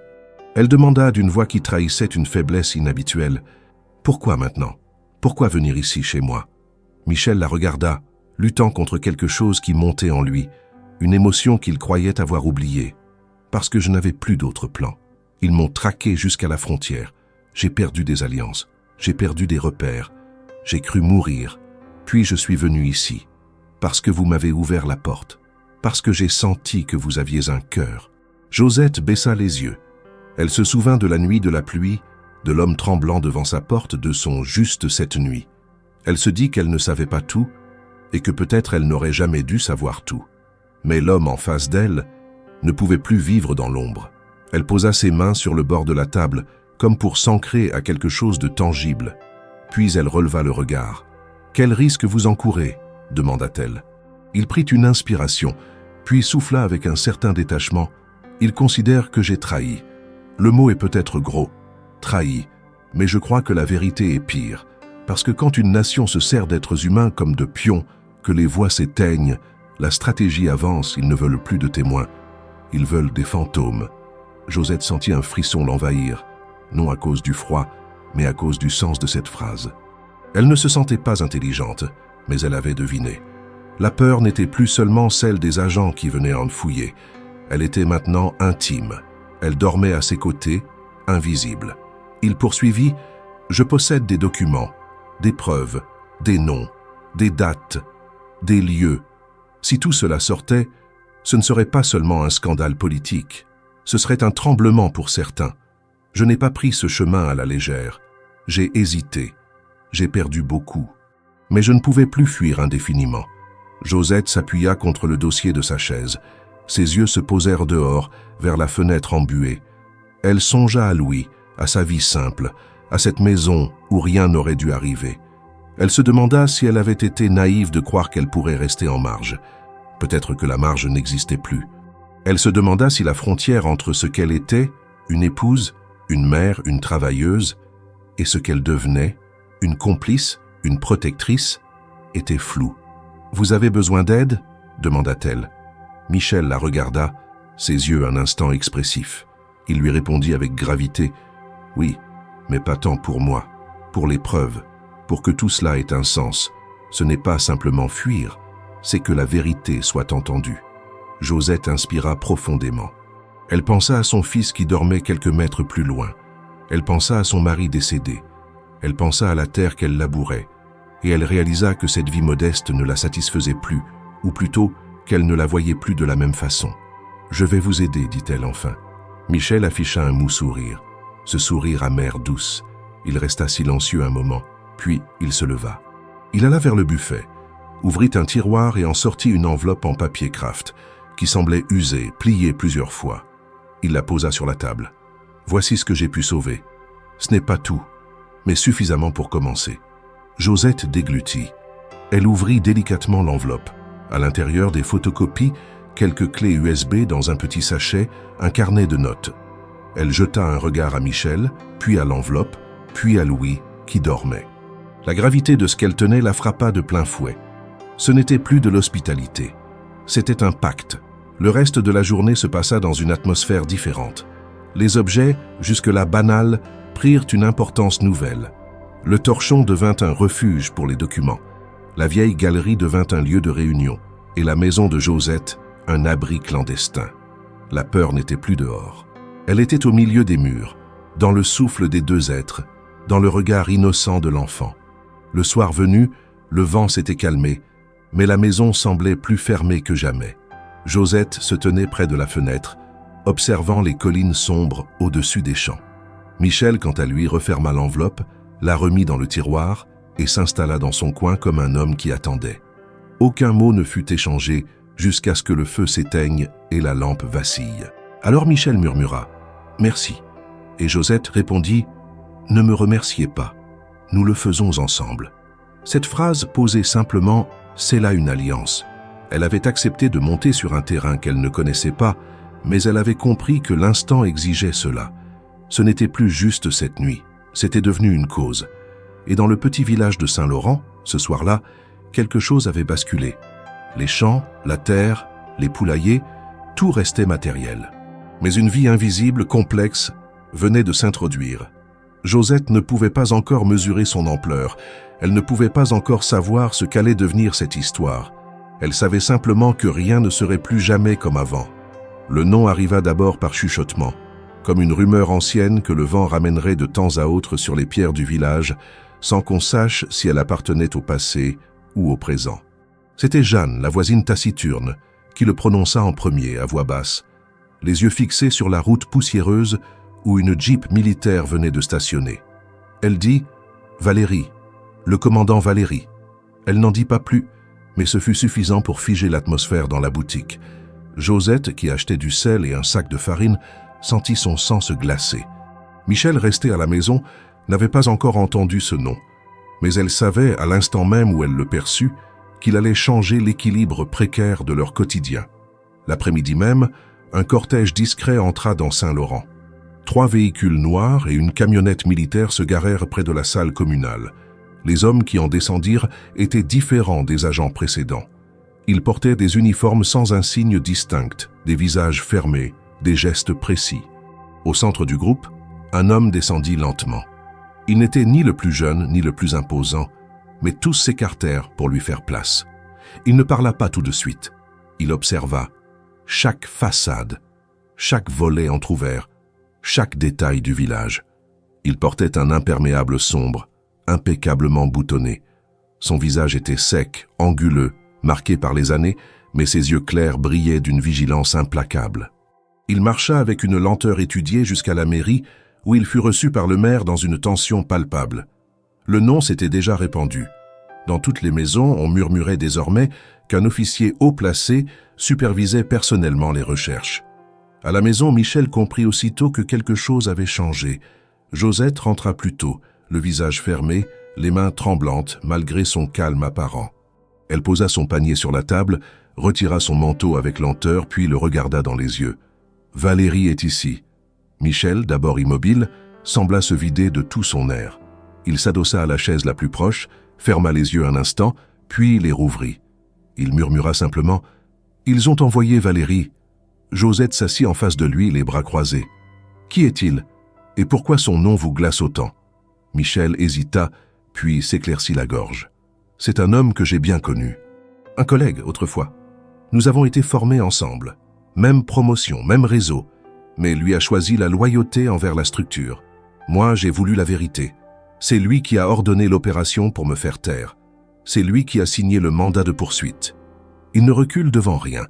Elle demanda d'une voix qui trahissait une faiblesse inhabituelle. « Pourquoi maintenant? Pourquoi venir ici chez moi ?» Michel la regarda, luttant contre quelque chose qui montait en lui, une émotion qu'il croyait avoir oubliée. « Parce que je n'avais plus d'autre plan. Ils m'ont traqué jusqu'à la frontière. J'ai perdu des alliances. J'ai perdu des repères. J'ai cru mourir. Puis je suis venu ici. Parce que vous m'avez ouvert la porte. Parce que j'ai senti que vous aviez un cœur. » Josette baissa les yeux. Elle se souvint de la nuit de la pluie, de l'homme tremblant devant sa porte, de son « juste cette nuit ». Elle se dit qu'elle ne savait pas tout et que peut-être elle n'aurait jamais dû savoir tout. Mais l'homme en face d'elle ne pouvait plus vivre dans l'ombre. Elle posa ses mains sur le bord de la table, comme pour s'ancrer à quelque chose de tangible. Puis elle releva le regard. « Quel risque vous encourez ?» demanda-t-elle. Il prit une inspiration, puis souffla avec un certain détachement. « Il considère que j'ai trahi. Le mot est peut-être gros, trahi, mais je crois que la vérité est pire. Parce que quand une nation se sert d'êtres humains comme de pions, que les voix s'éteignent, la stratégie avance, ils ne veulent plus de témoins. Ils veulent des fantômes. » Josette sentit un frisson l'envahir, non à cause du froid, mais à cause du sens de cette phrase. Elle ne se sentait pas intelligente, mais elle avait deviné. La peur n'était plus seulement celle des agents qui venaient en fouiller. Elle était maintenant intime. Elle dormait à ses côtés, invisible. Il poursuivit « Je possède des documents, des preuves, des noms, des dates, des lieux. Si tout cela sortait, ce ne serait pas seulement un scandale politique. Ce serait un tremblement pour certains. Je n'ai pas pris ce chemin à la légère. J'ai hésité. J'ai perdu beaucoup. Mais je ne pouvais plus fuir indéfiniment. » Josette s'appuya contre le dossier de sa chaise. Ses yeux se posèrent dehors, vers la fenêtre embuée. Elle songea à Louis, à sa vie simple, à cette maison où rien n'aurait dû arriver. Elle se demanda si elle avait été naïve de croire qu'elle pourrait rester en marge. Peut-être que la marge n'existait plus. Elle se demanda si la frontière entre ce qu'elle était, une épouse, une mère, une travailleuse, et ce qu'elle devenait, une complice, une protectrice, était floue. « Vous avez besoin d'aide ?» demanda-t-elle. Michel la regarda, ses yeux un instant expressifs. Il lui répondit avec gravité « Oui, mais pas tant pour moi, pour les preuves, pour que tout cela ait un sens. Ce n'est pas simplement fuir, c'est que la vérité soit entendue. » Josette inspira profondément. Elle pensa à son fils qui dormait quelques mètres plus loin. Elle pensa à son mari décédé. Elle pensa à la terre qu'elle labourait. Et elle réalisa que cette vie modeste ne la satisfaisait plus, ou plutôt qu'elle ne la voyait plus de la même façon. « Je vais vous aider, dit-elle enfin. » Michel afficha un mou sourire. Ce sourire amer douce. Il resta silencieux un moment, puis il se leva. Il alla vers le buffet, ouvrit un tiroir et en sortit une enveloppe en papier kraft, qui semblait usée, pliée plusieurs fois. Il la posa sur la table. « Voici ce que j'ai pu sauver. Ce n'est pas tout, mais suffisamment pour commencer. » Josette déglutit. Elle ouvrit délicatement l'enveloppe. À l'intérieur, des photocopies, quelques clés USB dans un petit sachet, un carnet de notes. Elle jeta un regard à Michel, puis à l'enveloppe, puis à Louis, qui dormait. La gravité de ce qu'elle tenait la frappa de plein fouet. Ce n'était plus de l'hospitalité. C'était un pacte. Le reste de la journée se passa dans une atmosphère différente. Les objets, jusque-là banals, prirent une importance nouvelle. Le torchon devint un refuge pour les documents. La vieille galerie devint un lieu de réunion, et la maison de Josette, un abri clandestin. La peur n'était plus dehors. Elle était au milieu des murs, dans le souffle des deux êtres, dans le regard innocent de l'enfant. Le soir venu, le vent s'était calmé, mais la maison semblait plus fermée que jamais. Josette se tenait près de la fenêtre, observant les collines sombres au-dessus des champs. Michel, quant à lui, referma l'enveloppe, la remit dans le tiroir et s'installa dans son coin comme un homme qui attendait. Aucun mot ne fut échangé jusqu'à ce que le feu s'éteigne et la lampe vacille. Alors Michel murmura « Merci ». Et Josette répondit « Ne me remerciez pas, nous le faisons ensemble ». Cette phrase posée simplement scella une alliance. Elle avait accepté de monter sur un terrain qu'elle ne connaissait pas, mais elle avait compris que l'instant exigeait cela. Ce n'était plus juste cette nuit, c'était devenu une cause. Et dans le petit village de Saint-Laurent, ce soir-là, quelque chose avait basculé. Les champs, la terre, les poulaillers, tout restait matériel. Mais une vie invisible, complexe, venait de s'introduire. Josette ne pouvait pas encore mesurer son ampleur, elle ne pouvait pas encore savoir ce qu'allait devenir cette histoire. Elle savait simplement que rien ne serait plus jamais comme avant. Le nom arriva d'abord par chuchotement, comme une rumeur ancienne que le vent ramènerait de temps à autre sur les pierres du village, sans qu'on sache si elle appartenait au passé ou au présent. C'était Jeanne, la voisine taciturne, qui le prononça en premier, à voix basse, les yeux fixés sur la route poussiéreuse où une jeep militaire venait de stationner. Elle dit « Valérie, le commandant Valérie ». Elle n'en dit pas plus, mais ce fut suffisant pour figer l'atmosphère dans la boutique. Josette, qui achetait du sel et un sac de farine, sentit son sang se glacer. Michel, resté à la maison, n'avait pas encore entendu ce nom, mais elle savait, à l'instant même où elle le perçut, qu'il allait changer l'équilibre précaire de leur quotidien. L'après-midi même, un cortège discret entra dans Saint-Laurent. 3 véhicules noirs et une camionnette militaire se garèrent près de la salle communale. Les hommes qui en descendirent étaient différents des agents précédents. Ils portaient des uniformes sans insignes distincts, des visages fermés, des gestes précis. Au centre du groupe, un homme descendit lentement. Il n'était ni le plus jeune ni le plus imposant, mais tous s'écartèrent pour lui faire place. Il ne parla pas tout de suite. Il observa chaque façade, chaque volet entrouvert, chaque détail du village. Il portait un imperméable sombre, impeccablement boutonné. Son visage était sec, anguleux, marqué par les années, mais ses yeux clairs brillaient d'une vigilance implacable. Il marcha avec une lenteur étudiée jusqu'à la mairie, où il fut reçu par le maire dans une tension palpable. Le nom s'était déjà répandu. Dans toutes les maisons, on murmurait désormais qu'un officier haut placé supervisait personnellement les recherches. À la maison, Michel comprit aussitôt que quelque chose avait changé. Josette rentra plus tôt, le visage fermé, les mains tremblantes malgré son calme apparent. Elle posa son panier sur la table, retira son manteau avec lenteur, puis le regarda dans les yeux. « Valérie est ici. » Michel, d'abord immobile, sembla se vider de tout son air. Il s'adossa à la chaise la plus proche, ferma les yeux un instant, puis les rouvrit. Il murmura simplement « Ils ont envoyé Valérie ». Josette s'assit en face de lui, les bras croisés. « Qui est-il? Et pourquoi son nom vous glace autant ?» Michel hésita, puis s'éclaircit la gorge. « C'est un homme que j'ai bien connu. Un collègue, autrefois. Nous avons été formés ensemble. Même promotion, même réseau. Mais lui a choisi la loyauté envers la structure. Moi, j'ai voulu la vérité. C'est lui qui a ordonné l'opération pour me faire taire. C'est lui qui a signé le mandat de poursuite. » Il ne recule devant rien.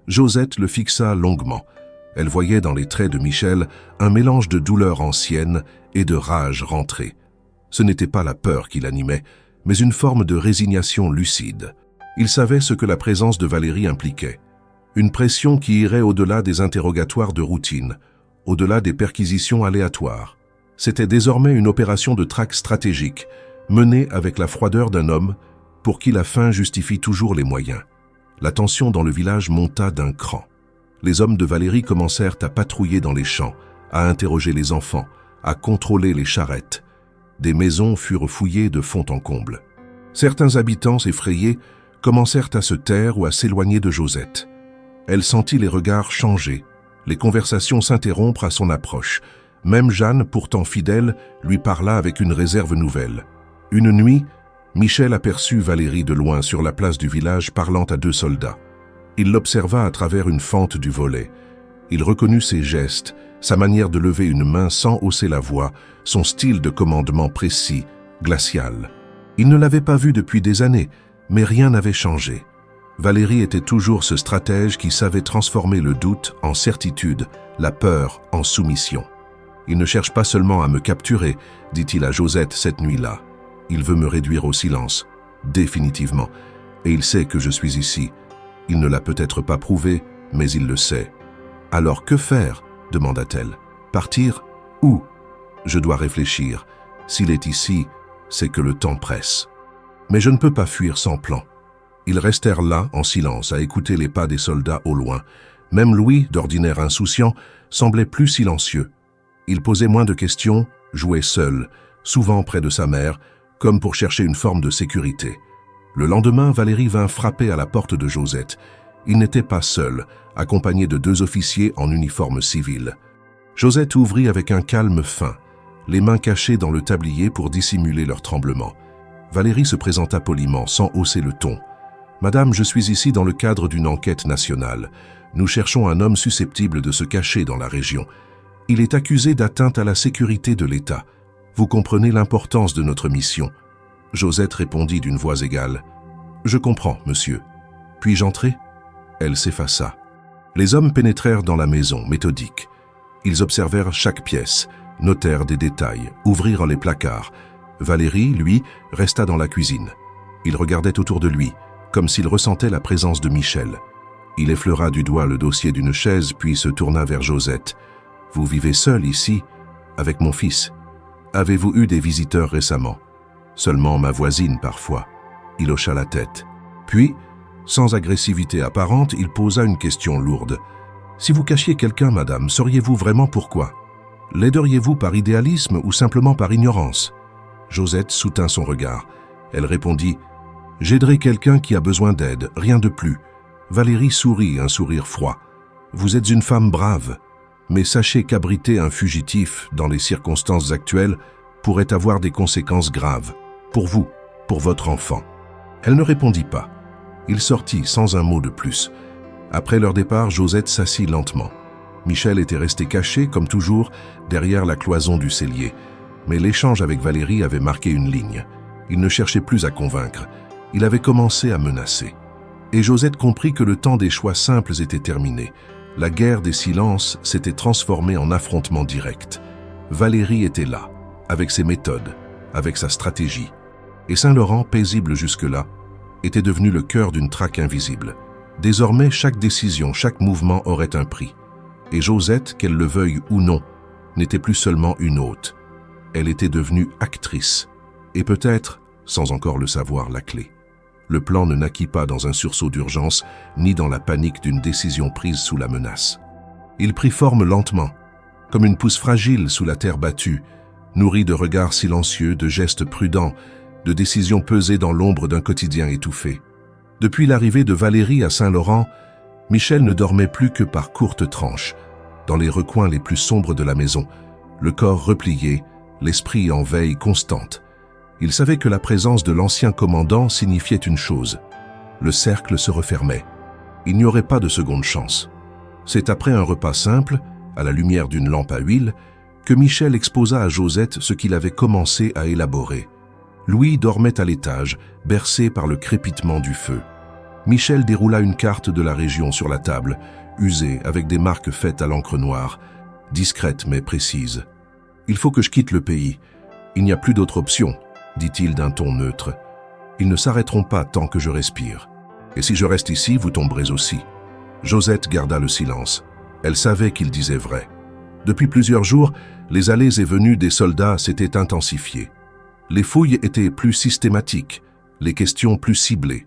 Josette le fixa longuement. Elle voyait dans les traits de Michel un mélange de douleur ancienne et de rage rentrée. Ce n'était pas la peur qui l'animait, mais une forme de résignation lucide. Il savait ce que la présence de Valérie impliquait. Une pression qui irait au-delà des interrogatoires de routine, au-delà des perquisitions aléatoires. C'était désormais une opération de traque stratégique, menée avec la froideur d'un homme pour qui la fin justifie toujours les moyens. La tension dans le village monta d'un cran. Les hommes de Valérie commencèrent à patrouiller dans les champs, à interroger les enfants, à contrôler les charrettes. Des maisons furent fouillées de fond en comble. Certains habitants, effrayés, commencèrent à se taire ou à s'éloigner de Josette. Elle sentit les regards changer, les conversations s'interrompre à son approche. Même Jeanne, pourtant fidèle, lui parla avec une réserve nouvelle. Une nuit, Michel aperçut Valérie de loin sur la place du village parlant à 2 soldats. Il l'observa à travers une fente du volet. Il reconnut ses gestes, sa manière de lever une main sans hausser la voix, son style de commandement précis, glacial. Il ne l'avait pas vue depuis des années, mais rien n'avait changé. Valérie était toujours ce stratège qui savait transformer le doute en certitude, la peur en soumission. « Il ne cherche pas seulement à me capturer », dit-il à Josette cette nuit-là. « Il veut me réduire au silence, définitivement. Et il sait que je suis ici. Il ne l'a peut-être pas prouvé, mais il le sait. « Alors que faire ?» demanda-t-elle. « Partir? Où ?» « Je dois réfléchir. S'il est ici, c'est que le temps presse. Mais je ne peux pas fuir sans plan. » Ils restèrent là, en silence, à écouter les pas des soldats au loin. Même Louis, d'ordinaire insouciant, semblait plus silencieux. Il posait moins de questions, jouait seul, souvent près de sa mère, comme pour chercher une forme de sécurité. Le lendemain, Valérie vint frapper à la porte de Josette. Il n'était pas seul, accompagné de 2 officiers en uniforme civil. Josette ouvrit avec un calme fin, les mains cachées dans le tablier pour dissimuler leur tremblement. Valérie se présenta poliment, sans hausser le ton. « Madame, je suis ici dans le cadre d'une enquête nationale. Nous cherchons un homme susceptible de se cacher dans la région. Il est accusé d'atteinte à la sécurité de l'État. Vous comprenez l'importance de notre mission. » Josette répondit d'une voix égale. « Je comprends, monsieur. Puis-je entrer ?» Elle s'effaça. Les hommes pénétrèrent dans la maison, méthodiques. Ils observèrent chaque pièce, notèrent des détails, ouvrirent les placards. Valérie, lui, resta dans la cuisine. Il regardait autour de lui, comme s'il ressentait la présence de Michel. Il effleura du doigt le dossier d'une chaise, puis se tourna vers Josette. « Vous vivez seul ici, avec mon fils. Avez-vous eu des visiteurs récemment ?»« Seulement ma voisine parfois. » Il hocha la tête. Puis, sans agressivité apparente, il posa une question lourde. « Si vous cachiez quelqu'un, madame, sauriez-vous vraiment pourquoi? L'aideriez-vous par idéalisme ou simplement par ignorance ?» Josette soutint son regard. Elle répondit « J'aiderai quelqu'un qui a besoin d'aide, rien de plus. » Valérie sourit, un sourire froid. « Vous êtes une femme brave, mais sachez qu'abriter un fugitif dans les circonstances actuelles pourrait avoir des conséquences graves. Pour vous, pour votre enfant. » Elle ne répondit pas. Il sortit sans un mot de plus. Après leur départ, Josette s'assit lentement. Michel était resté caché, comme toujours, derrière la cloison du cellier. Mais l'échange avec Valérie avait marqué une ligne. Il ne cherchait plus à convaincre. Il avait commencé à menacer. Et Josette comprit que le temps des choix simples était terminé. La guerre des silences s'était transformée en affrontement direct. Valérie était là, avec ses méthodes, avec sa stratégie. Et Saint-Laurent, paisible jusque-là, était devenu le cœur d'une traque invisible. Désormais, chaque décision, chaque mouvement aurait un prix. Et Josette, qu'elle le veuille ou non, n'était plus seulement une hôte. Elle était devenue actrice, et peut-être, sans encore le savoir, la clé. Le plan ne naquit pas dans un sursaut d'urgence, ni dans la panique d'une décision prise sous la menace. Il prit forme lentement, comme une pousse fragile sous la terre battue, nourrie de regards silencieux, de gestes prudents, de décisions pesées dans l'ombre d'un quotidien étouffé. Depuis l'arrivée de Valérie à Saint-Laurent, Michel ne dormait plus que par courtes tranches, dans les recoins les plus sombres de la maison, le corps replié, l'esprit en veille constante. Il savait que la présence de l'ancien commandant signifiait une chose. Le cercle se refermait. Il n'y aurait pas de seconde chance. C'est après un repas simple, à la lumière d'une lampe à huile, que Michel exposa à Josette ce qu'il avait commencé à élaborer. Louis dormait à l'étage, bercé par le crépitement du feu. Michel déroula une carte de la région sur la table, usée avec des marques faites à l'encre noire, discrètes mais précises. « Il faut que je quitte le pays. Il n'y a plus d'autre option, » dit-il d'un ton neutre. « Ils ne s'arrêteront pas tant que je respire. Et si je reste ici, vous tomberez aussi. » Josette garda le silence. Elle savait qu'il disait vrai. Depuis plusieurs jours, les allées et venues des soldats s'étaient intensifiées. Les fouilles étaient plus systématiques, les questions plus ciblées.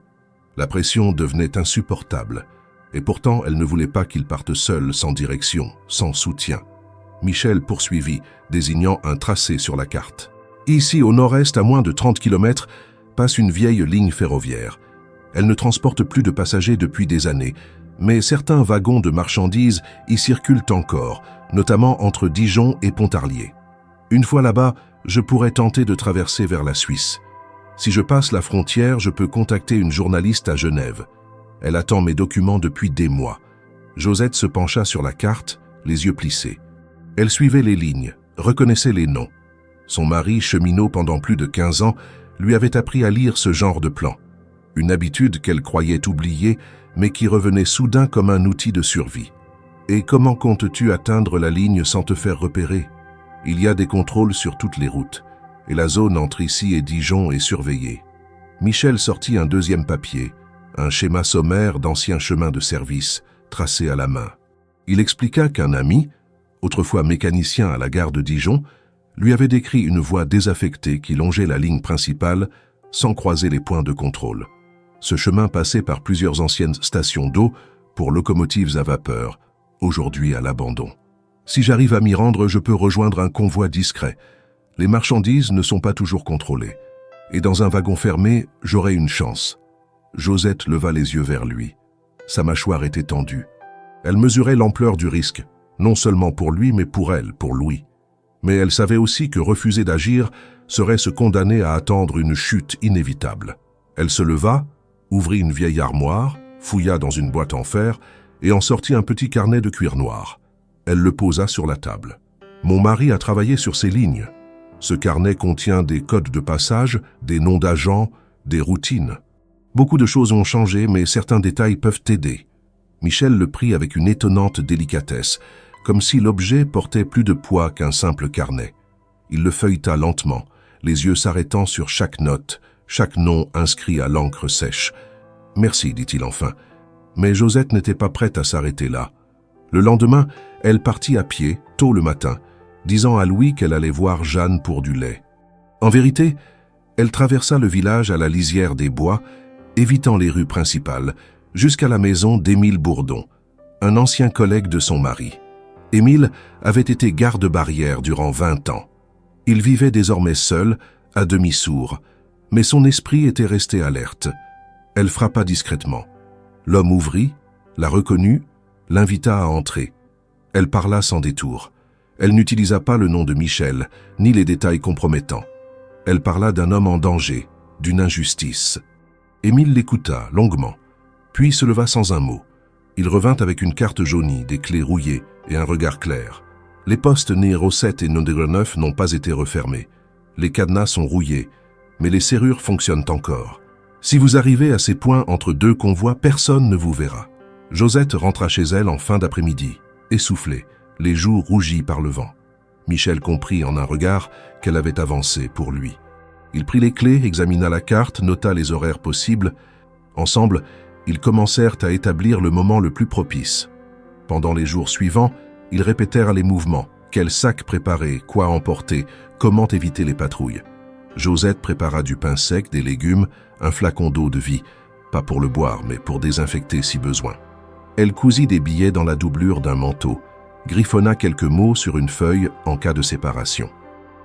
La pression devenait insupportable, et pourtant elle ne voulait pas qu'il parte seul, sans direction, sans soutien. Michel poursuivit, désignant un tracé sur la carte. Ici, au nord-est, à moins de 30 km, passe une vieille ligne ferroviaire. Elle ne transporte plus de passagers depuis des années, mais certains wagons de marchandises y circulent encore, notamment entre Dijon et Pontarlier. Une fois là-bas, je pourrais tenter de traverser vers la Suisse. Si je passe la frontière, je peux contacter une journaliste à Genève. Elle attend mes documents depuis des mois. Josette se pencha sur la carte, les yeux plissés. Elle suivait les lignes, reconnaissait les noms. Son mari, cheminot pendant plus de 15 ans, lui avait appris à lire ce genre de plan. Une habitude qu'elle croyait oubliée, mais qui revenait soudain comme un outil de survie. Et comment comptes-tu atteindre la ligne sans te faire repérer ? Il y a des contrôles sur toutes les routes, et la zone entre ici et Dijon est surveillée. Michel sortit un deuxième papier, un schéma sommaire d'anciens chemins de service, tracé à la main. Il expliqua qu'un ami, autrefois mécanicien à la gare de Dijon, lui avait décrit une voie désaffectée qui longeait la ligne principale sans croiser les points de contrôle. Ce chemin passait par plusieurs anciennes stations d'eau pour locomotives à vapeur, aujourd'hui à l'abandon. Si j'arrive à m'y rendre, je peux rejoindre un convoi discret. Les marchandises ne sont pas toujours contrôlées. Et dans un wagon fermé, j'aurai une chance. Josette leva les yeux vers lui. Sa mâchoire était tendue. Elle mesurait l'ampleur du risque, non seulement pour lui, mais pour elle, pour Louis. Mais elle savait aussi que refuser d'agir serait se condamner à attendre une chute inévitable. Elle se leva, ouvrit une vieille armoire, fouilla dans une boîte en fer et en sortit un petit carnet de cuir noir. Elle le posa sur la table. Mon mari a travaillé sur ces lignes. Ce carnet contient des codes de passage, des noms d'agents, des routines. Beaucoup de choses ont changé, mais certains détails peuvent t'aider. Michel le prit avec une étonnante délicatesse, comme si l'objet portait plus de poids qu'un simple carnet. Il le feuilleta lentement, les yeux s'arrêtant sur chaque note, chaque nom inscrit à l'encre sèche. « Merci, dit-il enfin. » Mais Josette n'était pas prête à s'arrêter là. Le lendemain, elle partit à pied, tôt le matin, disant à Louis qu'elle allait voir Jeanne pour du lait. En vérité, elle traversa le village à la lisière des bois, évitant les rues principales, jusqu'à la maison d'Émile Bourdon, un ancien collègue de son mari. Émile avait été garde-barrière durant 20 ans. Il vivait désormais seul, à demi-sourd, mais son esprit était resté alerte. Elle frappa discrètement. L'homme ouvrit, la reconnut, l'invita à entrer. Elle parla sans détour. Elle n'utilisa pas le nom de Michel, ni les détails compromettants. Elle parla d'un homme en danger, d'une injustice. Émile l'écouta longuement, puis se leva sans un mot. Il revint avec une carte jaunie, des clés rouillées et un regard clair. Les postes numéro 7 et numéro 9 n'ont pas été refermés. Les cadenas sont rouillés, mais les serrures fonctionnent encore. Si vous arrivez à ces points entre deux convois, personne ne vous verra. Josette rentra chez elle en fin d'après-midi, essoufflée, les joues rougies par le vent. Michel comprit en un regard qu'elle avait avancé pour lui. Il prit les clés, examina la carte, nota les horaires possibles. Ensemble, ils commencèrent à établir le moment le plus propice. Pendant les jours suivants, ils répétèrent les mouvements. Quel sac préparer, quoi emporter, comment éviter les patrouilles. Josette prépara du pain sec, des légumes, un flacon d'eau de vie, pas pour le boire, mais pour désinfecter si besoin. Elle cousit des billets dans la doublure d'un manteau, griffonna quelques mots sur une feuille en cas de séparation.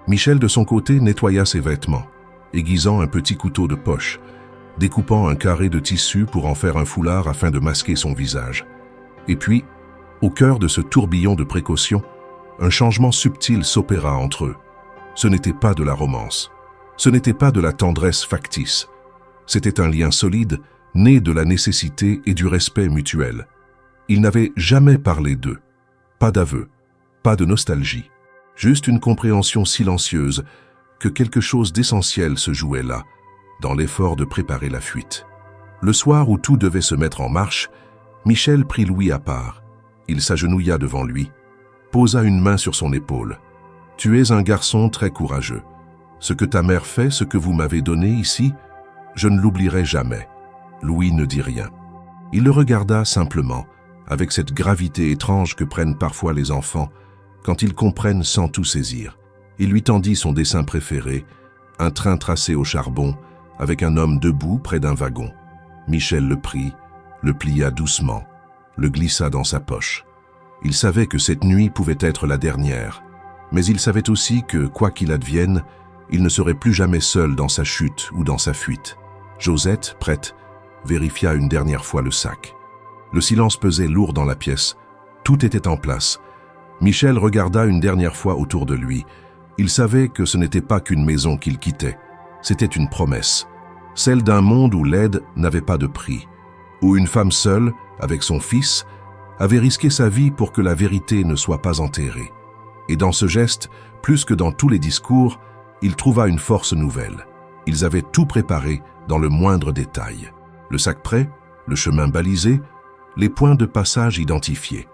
Michel, de son côté, nettoya ses vêtements, aiguisant un petit couteau de poche, découpant un carré de tissu pour en faire un foulard afin de masquer son visage. Et puis, au cœur de ce tourbillon de précautions, un changement subtil s'opéra entre eux. Ce n'était pas de la romance. Ce n'était pas de la tendresse factice. C'était un lien solide, né de la nécessité et du respect mutuel. Ils n'avaient jamais parlé d'eux. Pas d'aveu, pas de nostalgie. Juste une compréhension silencieuse que quelque chose d'essentiel se jouait là, dans l'effort de préparer la fuite. Le soir où tout devait se mettre en marche, Michel prit Louis à part. Il s'agenouilla devant lui, posa une main sur son épaule. « Tu es un garçon très courageux. Ce que ta mère fait, ce que vous m'avez donné ici, je ne l'oublierai jamais. » Louis ne dit rien. Il le regarda simplement, avec cette gravité étrange que prennent parfois les enfants quand ils comprennent sans tout saisir. Il lui tendit son dessin préféré, un train tracé au charbon, avec un homme debout près d'un wagon. Michel le prit, le plia doucement, le glissa dans sa poche. Il savait que cette nuit pouvait être la dernière, mais il savait aussi que, quoi qu'il advienne, il ne serait plus jamais seul dans sa chute ou dans sa fuite. Josette, prête, vérifia une dernière fois le sac. Le silence pesait lourd dans la pièce. Tout était en place. Michel regarda une dernière fois autour de lui. Il savait que ce n'était pas qu'une maison qu'il quittait. C'était une promesse. Celle d'un monde où l'aide n'avait pas de prix. Où une femme seule, avec son fils, avait risqué sa vie pour que la vérité ne soit pas enterrée. Et dans ce geste, plus que dans tous les discours, il trouva une force nouvelle. Ils avaient tout préparé dans le moindre détail. Le sac prêt, le chemin balisé, les points de passage identifiés.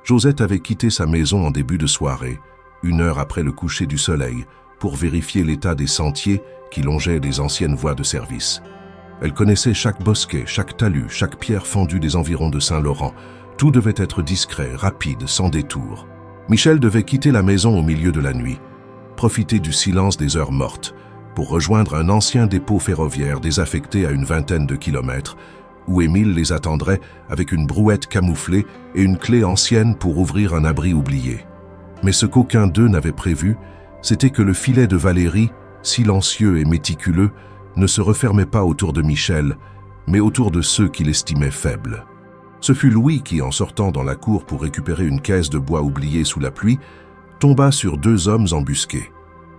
Josette avait quitté sa maison en début de soirée, 1 heure après le coucher du soleil, pour vérifier l'état des sentiers qui longeaient les anciennes voies de service. Elle connaissait chaque bosquet, chaque talus, chaque pierre fendue des environs de Saint-Laurent, Tout devait être discret, rapide, sans détour. Michel devait quitter la maison au milieu de la nuit, profiter du silence des heures mortes, pour rejoindre un ancien dépôt ferroviaire désaffecté à une vingtaine de kilomètres, où Émile les attendrait avec une brouette camouflée et une clé ancienne pour ouvrir un abri oublié. Mais ce qu'aucun d'eux n'avait prévu, c'était que le filet de Valérie, silencieux et méticuleux, ne se refermait pas autour de Michel, mais autour de ceux qu'il estimait faibles. Ce fut Louis qui, en sortant dans la cour pour récupérer une caisse de bois oubliée sous la pluie, tomba sur deux hommes embusqués.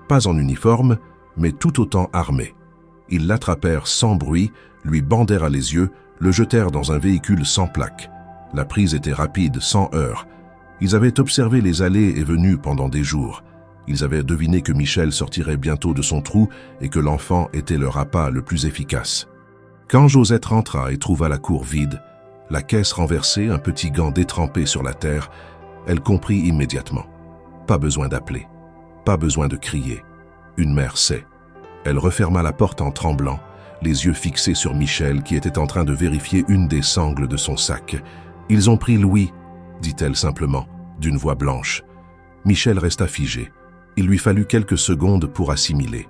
Pas en uniforme, mais tout autant armés. Ils l'attrapèrent sans bruit, lui bandèrent à les yeux, le jetèrent dans un véhicule sans plaque. La prise était rapide, sans heurts. Ils avaient observé les allées et venues pendant des jours. Ils avaient deviné que Michel sortirait bientôt de son trou et que l'enfant était le appât le plus efficace. Quand Josette rentra et trouva la cour vide, la caisse renversée, un petit gant détrempé sur la terre, elle comprit immédiatement. Pas besoin d'appeler, pas besoin de crier. Une mère sait. Elle referma la porte en tremblant, les yeux fixés sur Michel qui était en train de vérifier une des sangles de son sac. « Ils ont pris Louis », dit-elle simplement, d'une voix blanche. Michel resta figé. Il lui fallut quelques secondes pour assimiler.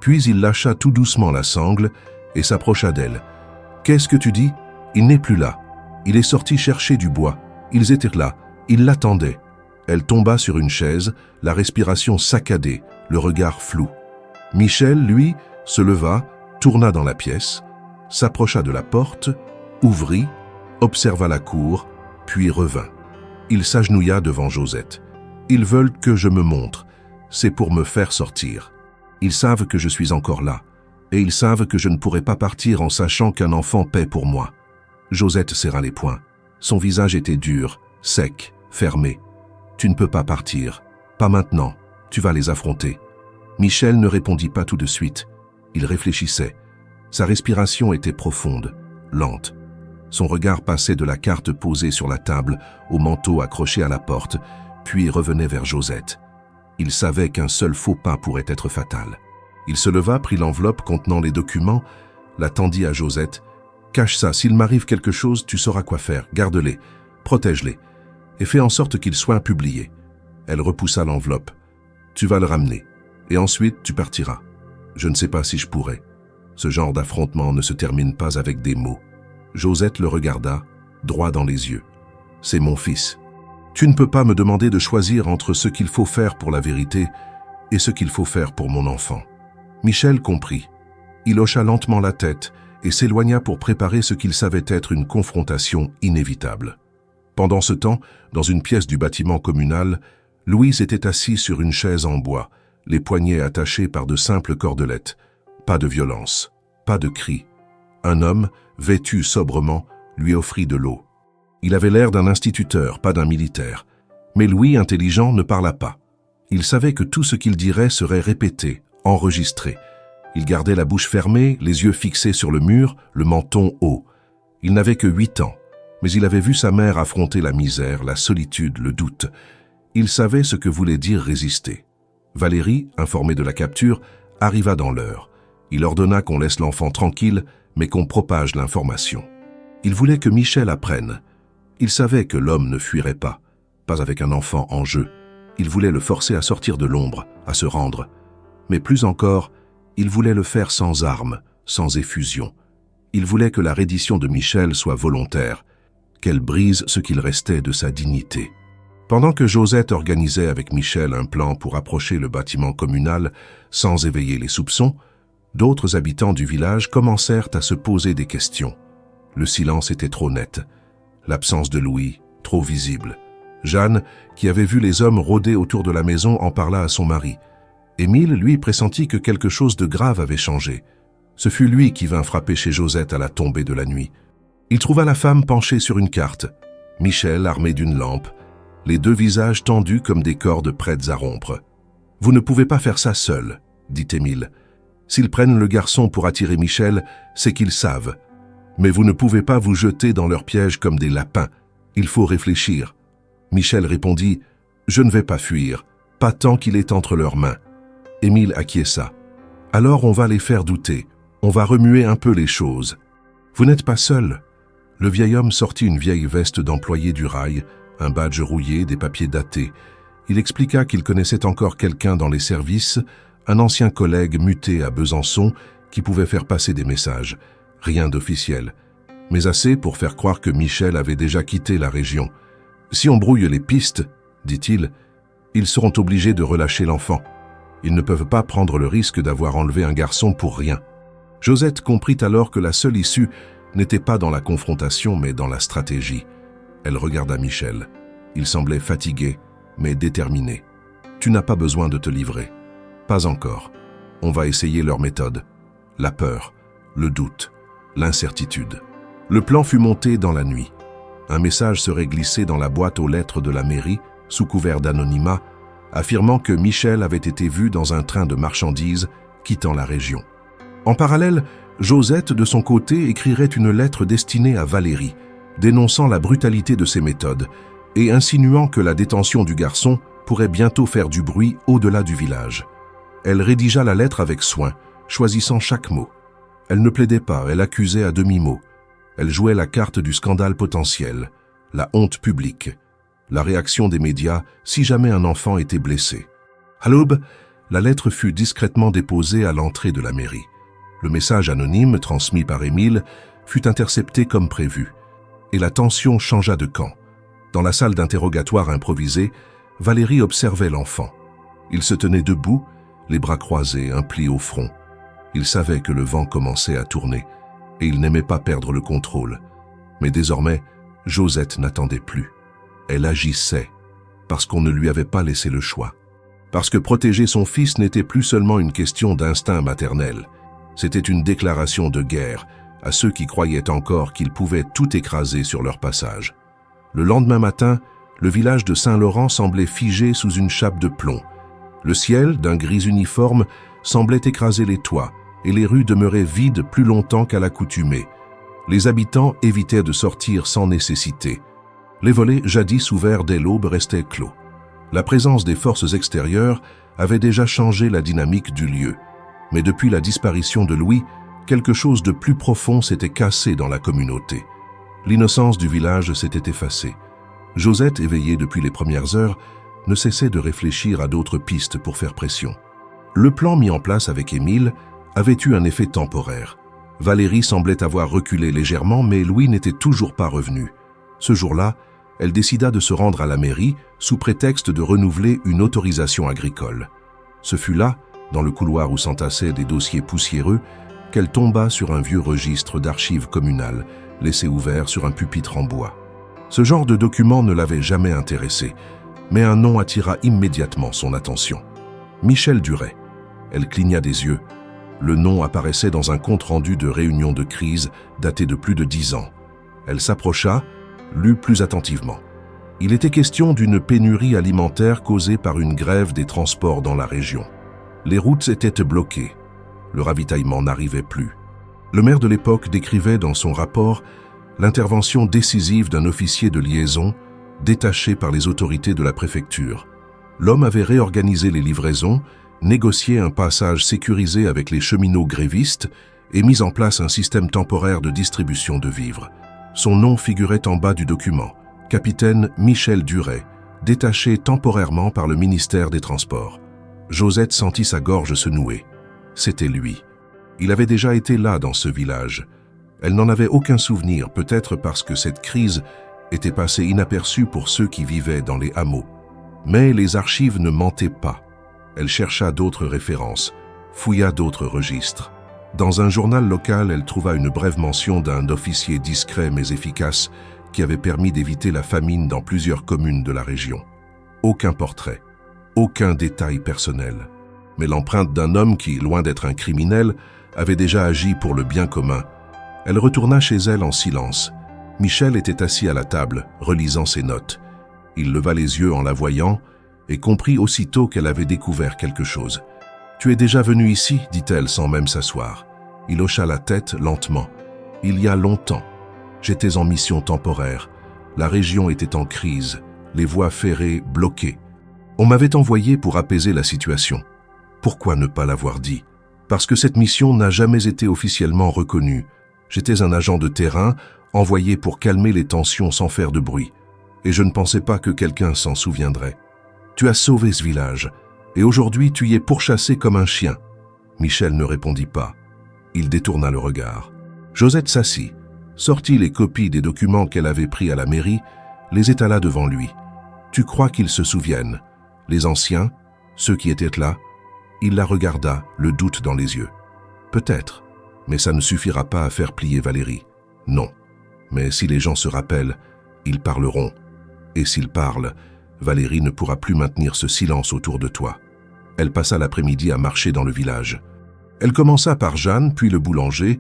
Puis il lâcha tout doucement la sangle et s'approcha d'elle. « Qu'est-ce que tu dis ? Il n'est plus là. Il est sorti chercher du bois. Ils étaient là. Ils l'attendaient. » Elle tomba sur une chaise, la respiration saccadée, le regard flou. Michel, lui, se leva, tourna dans la pièce, s'approcha de la porte, ouvrit, observa la cour, puis revint. Il s'agenouilla devant Josette. « Ils veulent que je me montre. C'est pour me faire sortir. Ils savent que je suis encore là, et ils savent que je ne pourrai pas partir en sachant qu'un enfant paie pour moi. » Josette serra les poings. Son visage était dur, sec, fermé. « Tu ne peux pas partir. Pas maintenant. Tu vas les affronter. » Michel ne répondit pas tout de suite. Il réfléchissait. Sa respiration était profonde, lente. Son regard passait de la carte posée sur la table au manteau accroché à la porte, puis revenait vers Josette. Il savait qu'un seul faux pas pourrait être fatal. Il se leva, prit l'enveloppe contenant les documents, la tendit à Josette. « Cache ça, s'il m'arrive quelque chose, tu sauras quoi faire. Garde-les, protège-les, et fais en sorte qu'ils soient publiés. » Elle repoussa l'enveloppe. « Tu vas le ramener, et ensuite tu partiras. Je ne sais pas si je pourrai. Ce genre d'affrontement ne se termine pas avec des mots. » Josette le regarda, droit dans les yeux. « C'est mon fils. Tu ne peux pas me demander de choisir entre ce qu'il faut faire pour la vérité et ce qu'il faut faire pour mon enfant. » Michel comprit. Il hocha lentement la tête et s'éloigna pour préparer ce qu'il savait être une confrontation inévitable. Pendant ce temps, dans une pièce du bâtiment communal, Louise était assise sur une chaise en bois, les poignets attachés par de simples cordelettes. Pas de violence, pas de cris. Un homme, vêtu sobrement, lui offrit de l'eau. Il avait l'air d'un instituteur, pas d'un militaire. Mais Louis, intelligent, ne parla pas. Il savait que tout ce qu'il dirait serait répété, enregistré. Il gardait la bouche fermée, les yeux fixés sur le mur, le menton haut. Il n'avait que 8 ans, mais il avait vu sa mère affronter la misère, la solitude, le doute. Il savait ce que voulait dire résister. Valérie, informée de la capture, arriva dans l'heure. Il ordonna qu'on laisse l'enfant tranquille, mais qu'on propage l'information. Il voulait que Michel apprenne. Il savait que l'homme ne fuirait pas avec un enfant en jeu. Il voulait le forcer à sortir de l'ombre, à se rendre. Mais plus encore, il voulait le faire sans armes, sans effusion. Il voulait que la reddition de Michel soit volontaire, qu'elle brise ce qu'il restait de sa dignité. Pendant que Josette organisait avec Michel un plan pour approcher le bâtiment communal sans éveiller les soupçons, d'autres habitants du village commencèrent à se poser des questions. Le silence était trop net, l'absence de Louis trop visible. Jeanne, qui avait vu les hommes rôder autour de la maison, en parla à son mari. Émile, lui, pressentit que quelque chose de grave avait changé. Ce fut lui qui vint frapper chez Josette à la tombée de la nuit. Il trouva la femme penchée sur une carte, Michel armé d'une lampe, les deux visages tendus comme des cordes prêtes à rompre. « Vous ne pouvez pas faire ça seul, » dit Émile. « S'ils prennent le garçon pour attirer Michel, c'est qu'ils savent. Mais vous ne pouvez pas vous jeter dans leur piège comme des lapins. Il faut réfléchir. » Michel répondit « Je ne vais pas fuir, pas tant qu'il est entre leurs mains. » Émile acquiesça. « Alors on va les faire douter, on va remuer un peu les choses. Vous n'êtes pas seul. Le vieil homme sortit une vieille veste d'employé du rail, un badge rouillé, des papiers datés. Il expliqua qu'il connaissait encore quelqu'un dans les services, un ancien collègue muté à Besançon qui pouvait faire passer des messages. Rien d'officiel, mais assez pour faire croire que Michel avait déjà quitté la région. « Si on brouille les pistes, dit-il, ils seront obligés de relâcher l'enfant. Ils ne peuvent pas prendre le risque d'avoir enlevé un garçon pour rien. » Josette comprit alors que la seule issue n'était pas dans la confrontation, mais dans la stratégie. Elle regarda Michel. Il semblait fatigué, mais déterminé. « Tu n'as pas besoin de te livrer. »« Pas encore. On va essayer leur méthode. » La peur, le doute, l'incertitude. Le plan fut monté dans la nuit. Un message serait glissé dans la boîte aux lettres de la mairie, sous couvert d'anonymat, affirmant que Michel avait été vu dans un train de marchandises quittant la région. En parallèle, Josette, de son côté, écrirait une lettre destinée à Valérie, dénonçant la brutalité de ses méthodes et insinuant que la détention du garçon pourrait bientôt faire du bruit au-delà du village. Elle rédigea la lettre avec soin, choisissant chaque mot. Elle ne plaidait pas, elle accusait à demi-mot. Elle jouait la carte du scandale potentiel, la honte publique, la réaction des médias si jamais un enfant était blessé. À l'aube, la lettre fut discrètement déposée à l'entrée de la mairie. Le message anonyme, transmis par Émile, fut intercepté comme prévu, et la tension changea de camp. Dans la salle d'interrogatoire improvisée, Valérie observait l'enfant. Il se tenait debout, les bras croisés, un pli au front. Il savait que le vent commençait à tourner, et il n'aimait pas perdre le contrôle. Mais désormais, Josette n'attendait plus. Elle agissait, parce qu'on ne lui avait pas laissé le choix. Parce que protéger son fils n'était plus seulement une question d'instinct maternel. C'était une déclaration de guerre à ceux qui croyaient encore qu'ils pouvaient tout écraser sur leur passage. Le lendemain matin, le village de Saint-Laurent semblait figé sous une chape de plomb. Le ciel, d'un gris uniforme, semblait écraser les toits, et les rues demeuraient vides plus longtemps qu'à l'accoutumée. Les habitants évitaient de sortir sans nécessité. Les volets, jadis ouverts dès l'aube, restaient clos. La présence des forces extérieures avait déjà changé la dynamique du lieu. Mais depuis la disparition de Louis, quelque chose de plus profond s'était cassé dans la communauté. L'innocence du village s'était effacée. Josette, éveillée depuis les premières heures, ne cessait de réfléchir à d'autres pistes pour faire pression. Le plan mis en place avec Émile avait eu un effet temporaire. Valérie semblait avoir reculé légèrement, mais Louis n'était toujours pas revenu. Ce jour-là, elle décida de se rendre à la mairie sous prétexte de renouveler une autorisation agricole. Ce fut là, dans le couloir où s'entassaient des dossiers poussiéreux, qu'elle tomba sur un vieux registre d'archives communales, laissé ouvert sur un pupitre en bois. Ce genre de document ne l'avait jamais intéressée, mais un nom attira immédiatement son attention. Michel Duret. Elle cligna des yeux. Le nom apparaissait dans un compte-rendu de réunion de crise daté de plus de 10 ans. Elle s'approcha, lut plus attentivement. Il était question d'une pénurie alimentaire causée par une grève des transports dans la région. Les routes étaient bloquées. Le ravitaillement n'arrivait plus. Le maire de l'époque décrivait dans son rapport l'intervention décisive d'un officier de liaison détaché par les autorités de la préfecture. L'homme avait réorganisé les livraisons, négocié un passage sécurisé avec les cheminots grévistes et mis en place un système temporaire de distribution de vivres. Son nom figurait en bas du document, capitaine Michel Duret, détaché temporairement par le ministère des Transports. Josette sentit sa gorge se nouer. C'était lui. Il avait déjà été là dans ce village. Elle n'en avait aucun souvenir, peut-être parce que cette crise était passée inaperçue pour ceux qui vivaient dans les hameaux. Mais les archives ne mentaient pas. Elle chercha d'autres références, fouilla d'autres registres. Dans un journal local, elle trouva une brève mention d'un officier discret mais efficace qui avait permis d'éviter la famine dans plusieurs communes de la région. Aucun portrait, aucun détail personnel, mais l'empreinte d'un homme qui, loin d'être un criminel, avait déjà agi pour le bien commun. Elle retourna chez elle en silence. Michel était assis à la table, relisant ses notes. Il leva les yeux en la voyant et comprit aussitôt qu'elle avait découvert quelque chose. « Tu es déjà venu ici ?» dit-elle sans même s'asseoir. Il hocha la tête lentement. « Il y a longtemps. J'étais en mission temporaire. La région était en crise, les voies ferrées bloquées. On m'avait envoyé pour apaiser la situation. Pourquoi ne pas l'avoir dit? Parce que cette mission n'a jamais été officiellement reconnue. J'étais un agent de terrain, envoyé pour calmer les tensions sans faire de bruit, et je ne pensais pas que quelqu'un s'en souviendrait. Tu as sauvé ce village, et aujourd'hui tu y es pourchassé comme un chien. » Michel ne répondit pas. Il détourna le regard. Josette s'assit, sortit les copies des documents qu'elle avait pris à la mairie, les étala devant lui. « Tu crois qu'ils se souviennent? Les anciens, ceux qui étaient là ?» Il la regarda, le doute dans les yeux. « Peut-être, mais ça ne suffira pas à faire plier Valérie. Non, mais si les gens se rappellent, ils parleront. Et s'ils parlent, Valérie ne pourra plus maintenir ce silence autour de toi. » Elle passa l'après-midi à marcher dans le village. Elle commença par Jeanne, puis le boulanger,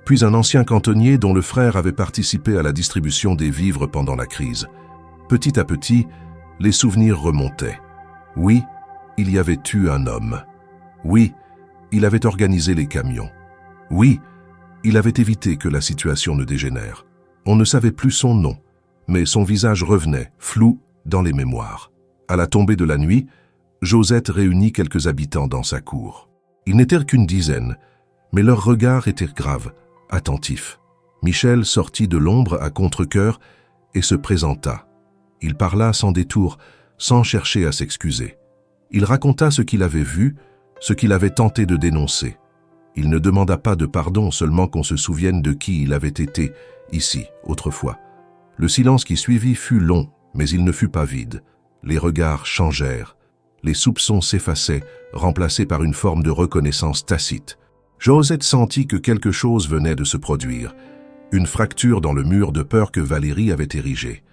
puis un ancien cantonnier dont le frère avait participé à la distribution des vivres pendant la crise. Petit à petit, les souvenirs remontaient. Oui, il y avait eu un homme. Oui, il avait organisé les camions. Oui, il avait évité que la situation ne dégénère. On ne savait plus son nom, mais son visage revenait, flou, dans les mémoires. À la tombée de la nuit, Josette réunit quelques habitants dans sa cour. Ils n'étaient qu'une dizaine, mais leurs regards étaient graves, attentifs. Michel sortit de l'ombre à contre-cœur et se présenta. Il parla sans détour, sans chercher à s'excuser. Il raconta ce qu'il avait vu, ce qu'il avait tenté de dénoncer. Il ne demanda pas de pardon, seulement qu'on se souvienne de qui il avait été, ici, autrefois. Le silence qui suivit fut long, mais il ne fut pas vide. Les regards changèrent. Les soupçons s'effaçaient, remplacés par une forme de reconnaissance tacite. Josette sentit que quelque chose venait de se produire, une fracture dans le mur de peur que Valérie avait érigé.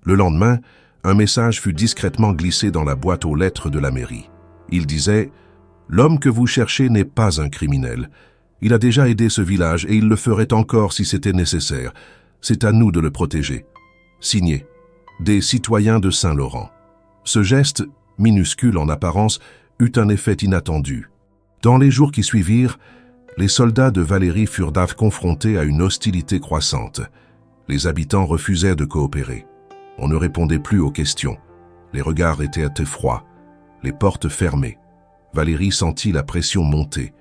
Le lendemain, un message fut discrètement glissé dans la boîte aux lettres de la mairie. Il disait « L'homme que vous cherchez n'est pas un criminel. Il a déjà aidé ce village et il le ferait encore si c'était nécessaire. C'est à nous de le protéger. » Signé « Des citoyens de Saint-Laurent. » Ce geste, minuscule en apparence, eut un effet inattendu. Dans les jours qui suivirent, les soldats de Valérie furent confrontés à une hostilité croissante. Les habitants refusaient de coopérer. On ne répondait plus aux questions. Les regards étaient froids, les portes fermées. Valérie sentit la pression monter.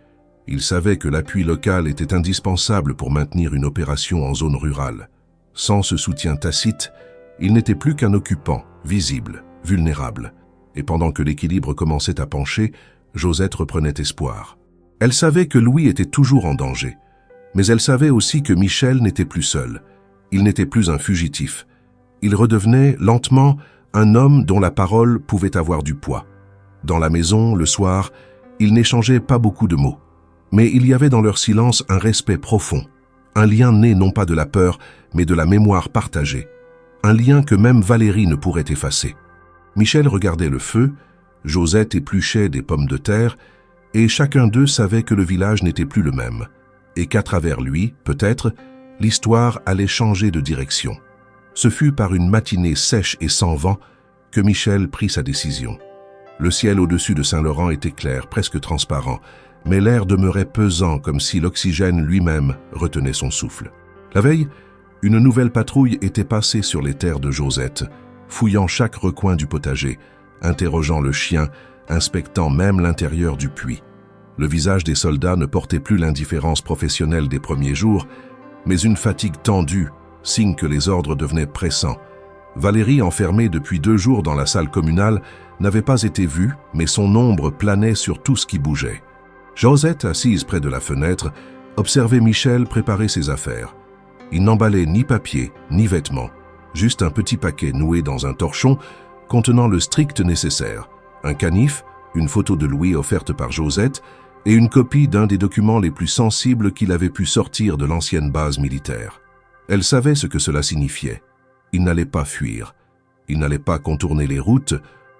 Il savait que l'appui local était indispensable pour maintenir une opération en zone rurale. Sans ce soutien tacite, il n'était plus qu'un occupant, visible, vulnérable. Et pendant que l'équilibre commençait à pencher, Josette reprenait espoir. Elle savait que Louis était toujours en danger, mais elle savait aussi que Michel n'était plus seul. Il n'était plus un fugitif. Il redevenait, lentement, un homme dont la parole pouvait avoir du poids. Dans la maison, le soir, ils n'échangeaient pas beaucoup de mots. Mais il y avait dans leur silence un respect profond, un lien né non pas de la peur, mais de la mémoire partagée. Un lien que même Valérie ne pourrait effacer. Michel regardait le feu, Josette épluchait des pommes de terre, et chacun d'eux savait que le village n'était plus le même, et qu'à travers lui, peut-être, l'histoire allait changer de direction. Ce fut par une matinée sèche et sans vent que Michel prit sa décision. Le ciel au-dessus de Saint-Laurent était clair, presque transparent, mais l'air demeurait pesant comme si l'oxygène lui-même retenait son souffle. La veille, une nouvelle patrouille était passée sur les terres de Josette, fouillant chaque recoin du potager, interrogeant le chien, inspectant même l'intérieur du puits. Le visage des soldats ne portait plus l'indifférence professionnelle des premiers jours, mais une fatigue tendue, signe que les ordres devenaient pressants. Valérie, enfermée depuis 2 jours dans la salle communale, n'avait pas été vue, mais son ombre planait sur tout ce qui bougeait. Josette, assise près de la fenêtre, observait Michel préparer ses affaires. Il n'emballait ni papier, ni vêtements, juste un petit paquet noué dans un torchon contenant le strict nécessaire, un canif, une photo de Louis offerte par Josette et une copie d'un des documents les plus sensibles qu'il avait pu sortir de l'ancienne base militaire. Elle savait ce que cela signifiait. Il n'allait pas fuir. Il n'allait pas contourner les routes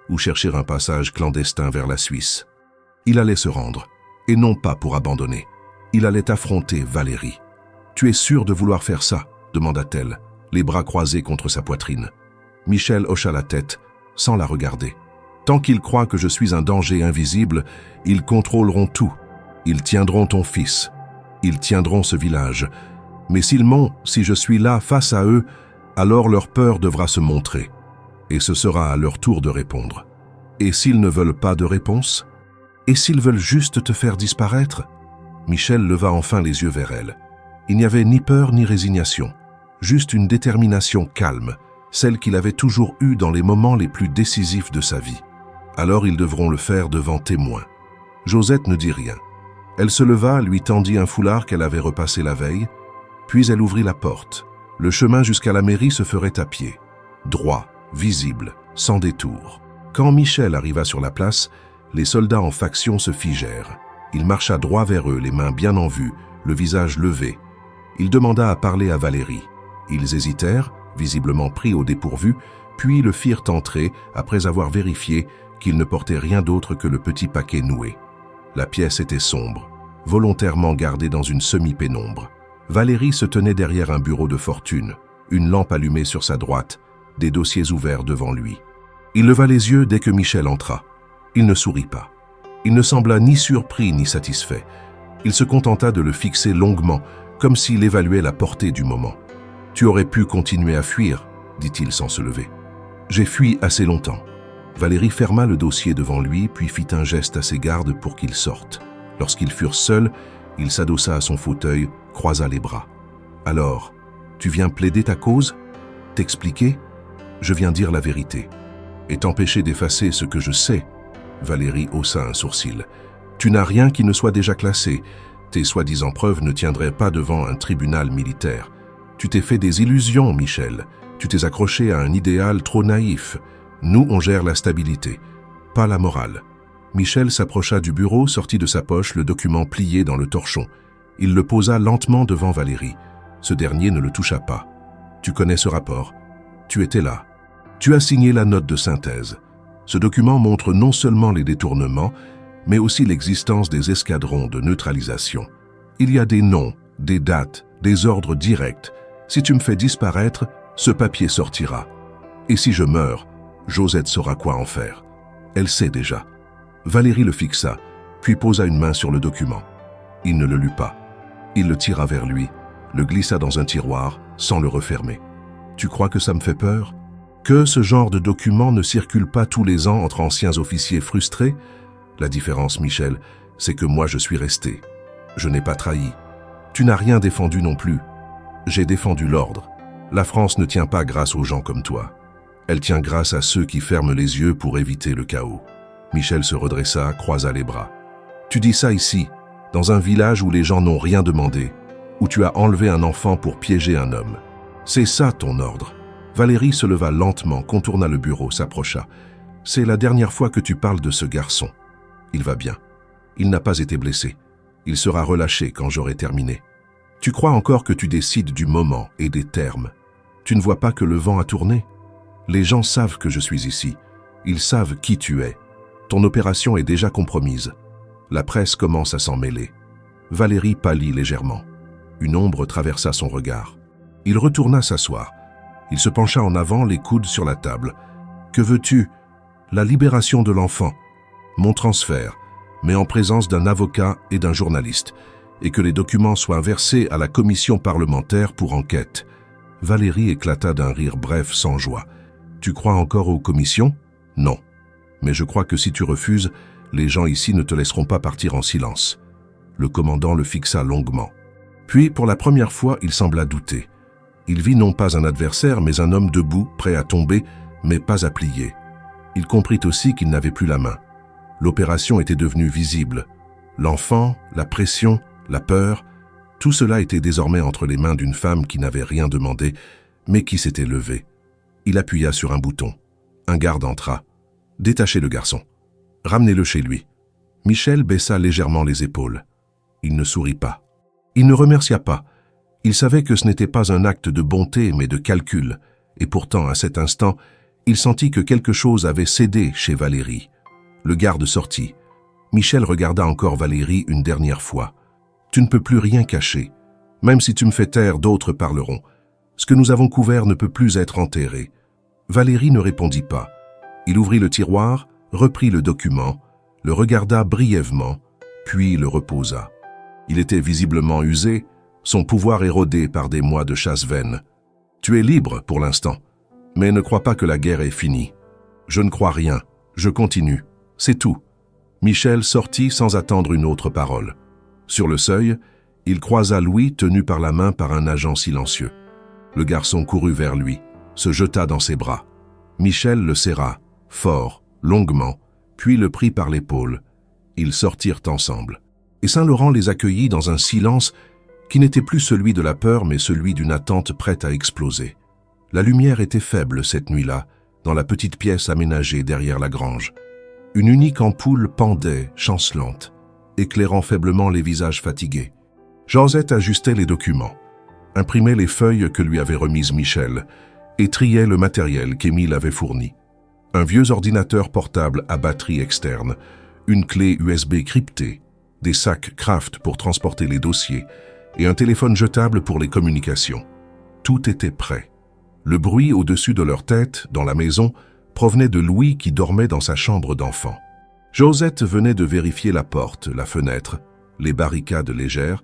ou chercher un passage clandestin vers la Suisse. Il allait se rendre, et non pas pour abandonner. Il allait affronter Valérie. « Tu es sûr de vouloir faire ça ?» demanda-t-elle, les bras croisés contre sa poitrine. Michel hocha la tête, sans la regarder. « Tant qu'ils croient que je suis un danger invisible, ils contrôleront tout. Ils tiendront ton fils. Ils tiendront ce village. Mais s'ils m'ont, si je suis là face à eux, alors leur peur devra se montrer. Et ce sera à leur tour de répondre. Et s'ils ne veulent pas de réponse? Et s'ils veulent juste te faire disparaître ?» Michel leva enfin les yeux vers elle. Il n'y avait ni peur ni résignation. juste une détermination calme, celle qu'il avait toujours eue dans les moments les plus décisifs de sa vie. Alors ils devront le faire devant témoins. Josette ne dit rien. Elle se leva, lui tendit un foulard qu'elle avait repassé la veille, puis elle ouvrit la porte. Le chemin jusqu'à la mairie se ferait à pied, droit, visible, sans détour. Quand Michel arriva sur la place, les soldats en faction se figèrent. Il marcha droit vers eux, les mains bien en vue, le visage levé. Il demanda à parler à Valérie. Ils hésitèrent, visiblement pris au dépourvu, puis le firent entrer après avoir vérifié qu'il ne portait rien d'autre que le petit paquet noué. La pièce était sombre, volontairement gardée dans une semi-pénombre. Valérie se tenait derrière un bureau de fortune, une lampe allumée sur sa droite, des dossiers ouverts devant lui. Il leva les yeux dès que Michel entra. Il ne sourit pas. Il ne sembla ni surpris ni satisfait. Il se contenta de le fixer longuement, comme s'il évaluait la portée du moment. « Tu aurais pu continuer à fuir, » dit-il sans se lever. « J'ai fui assez longtemps. » Valérie ferma le dossier devant lui, puis fit un geste à ses gardes pour qu'il sorte. Lorsqu'ils furent seuls, il s'adossa à son fauteuil, croisa les bras. « Alors, tu viens plaider ta cause? T'expliquer? Je viens dire la vérité. Et t'empêcher d'effacer ce que je sais. » Valérie haussa un sourcil. « Tu n'as rien qui ne soit déjà classé. Tes soi-disant preuves ne tiendraient pas devant un tribunal militaire. Tu t'es fait des illusions, Michel. Tu t'es accroché à un idéal trop naïf. Nous, on gère la stabilité, pas la morale. » Michel s'approcha du bureau, sortit de sa poche le document plié dans le torchon. Il le posa lentement devant Valérie. Ce dernier ne le toucha pas. « Tu connais ce rapport. Tu étais là. Tu as signé la note de synthèse. Ce document montre non seulement les détournements, mais aussi l'existence des escadrons de neutralisation. Il y a des noms, des dates, des ordres directs. Si tu me fais disparaître, ce papier sortira. Et si je meurs, Josette saura quoi en faire. Elle sait déjà. » Valérie le fixa, puis posa une main sur le document. Il ne le lut pas. Il le tira vers lui, le glissa dans un tiroir, sans le refermer. « Tu crois que ça me fait peur? Que ce genre de document ne circule pas tous les ans entre anciens officiers frustrés? La différence, Michel, c'est que moi je suis resté. Je n'ai pas trahi. Tu n'as rien défendu non plus. J'ai défendu l'ordre. La France ne tient pas grâce aux gens comme toi. Elle tient grâce à ceux qui ferment les yeux pour éviter le chaos. » Michel se redressa, croisa les bras. « Tu dis ça ici, dans un village où les gens n'ont rien demandé, où tu as enlevé un enfant pour piéger un homme. C'est ça ton ordre. » Valérie se leva lentement, contourna le bureau, s'approcha. « C'est la dernière fois que tu parles de ce garçon. Il va bien. Il n'a pas été blessé. Il sera relâché quand j'aurai terminé. Tu crois encore que tu décides du moment et des termes. Tu ne vois pas que le vent a tourné? Les gens savent que je suis ici. Ils savent qui tu es. Ton opération est déjà compromise. La presse commence à s'en mêler. » Valérie pâlit légèrement. Une ombre traversa son regard. Il retourna s'asseoir. Il se pencha en avant, les coudes sur la table. « Que veux-tu? La libération de l'enfant. Mon transfert, mais en présence d'un avocat et d'un journaliste, et que les documents soient versés à la commission parlementaire pour enquête. » Valérie éclata d'un rire bref sans joie. « Tu crois encore aux commissions? Non. Mais je crois que si tu refuses, les gens ici ne te laisseront pas partir en silence. » Le commandant le fixa longuement. Puis, pour la première fois, il sembla douter. Il vit non pas un adversaire, mais un homme debout, prêt à tomber, mais pas à plier. Il comprit aussi qu'il n'avait plus la main. L'opération était devenue visible. L'enfant, la pression, la peur, tout cela était désormais entre les mains d'une femme qui n'avait rien demandé, mais qui s'était levée. Il appuya sur un bouton. Un garde entra. « Détachez le garçon. Ramenez-le chez lui. » Michel baissa légèrement les épaules. Il ne sourit pas. Il ne remercia pas. Il savait que ce n'était pas un acte de bonté, mais de calcul. Et pourtant, à cet instant, il sentit que quelque chose avait cédé chez Valérie. Le garde sortit. Michel regarda encore Valérie une dernière fois. « Tu ne peux plus rien cacher. Même si tu me fais taire, d'autres parleront. Ce que nous avons couvert ne peut plus être enterré. » Valérie ne répondit pas. Il ouvrit le tiroir, reprit le document, le regarda brièvement, puis le reposa. Il était visiblement usé, son pouvoir érodé par des mois de chasse vaine. « Tu es libre pour l'instant, mais ne crois pas que la guerre est finie. »« Je ne crois rien, je continue, c'est tout. » Michel sortit sans attendre une autre parole. Sur le seuil, il croisa Louis tenu par la main par un agent silencieux. « Le garçon courut vers lui, se jeta dans ses bras. Michel le serra, fort, longuement, puis le prit par l'épaule. Ils sortirent ensemble. Et Saint-Laurent les accueillit dans un silence qui n'était plus celui de la peur, mais celui d'une attente prête à exploser. La lumière était faible cette nuit-là, dans la petite pièce aménagée derrière la grange. Une unique ampoule pendait, chancelante, éclairant faiblement les visages fatigués. Josette ajustait les documents, imprimait les feuilles que lui avait remises Michel et triait le matériel qu'Émile avait fourni. Un vieux ordinateur portable à batterie externe, une clé USB cryptée, des sacs Kraft pour transporter les dossiers et un téléphone jetable pour les communications. Tout était prêt. Le bruit au-dessus de leur tête, dans la maison, provenait de Louis qui dormait dans sa chambre d'enfant. Josette venait de vérifier la porte, la fenêtre, les barricades légères,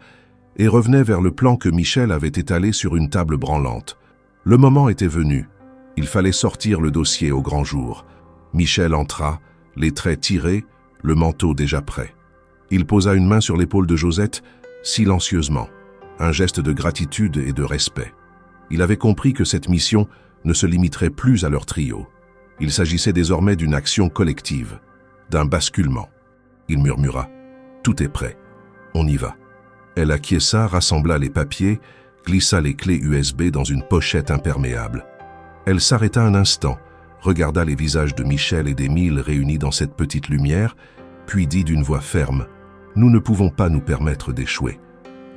et revenait vers le plan que Michel avait étalé sur une table branlante. Le moment était venu. Il fallait sortir le dossier au grand jour. Michel entra, les traits tirés, le manteau déjà prêt. Il posa une main sur l'épaule de Josette, silencieusement, un geste de gratitude et de respect. Il avait compris que cette mission ne se limiterait plus à leur trio. Il s'agissait désormais d'une action collective, d'un basculement. Il murmura « Tout est prêt, on y va ». Elle acquiesça, rassembla les papiers, glissa les clés USB dans une pochette imperméable. Elle s'arrêta un instant, regarda les visages de Michel et d'Émile réunis dans cette petite lumière, puis dit d'une voix ferme « Nous ne pouvons pas nous permettre d'échouer ».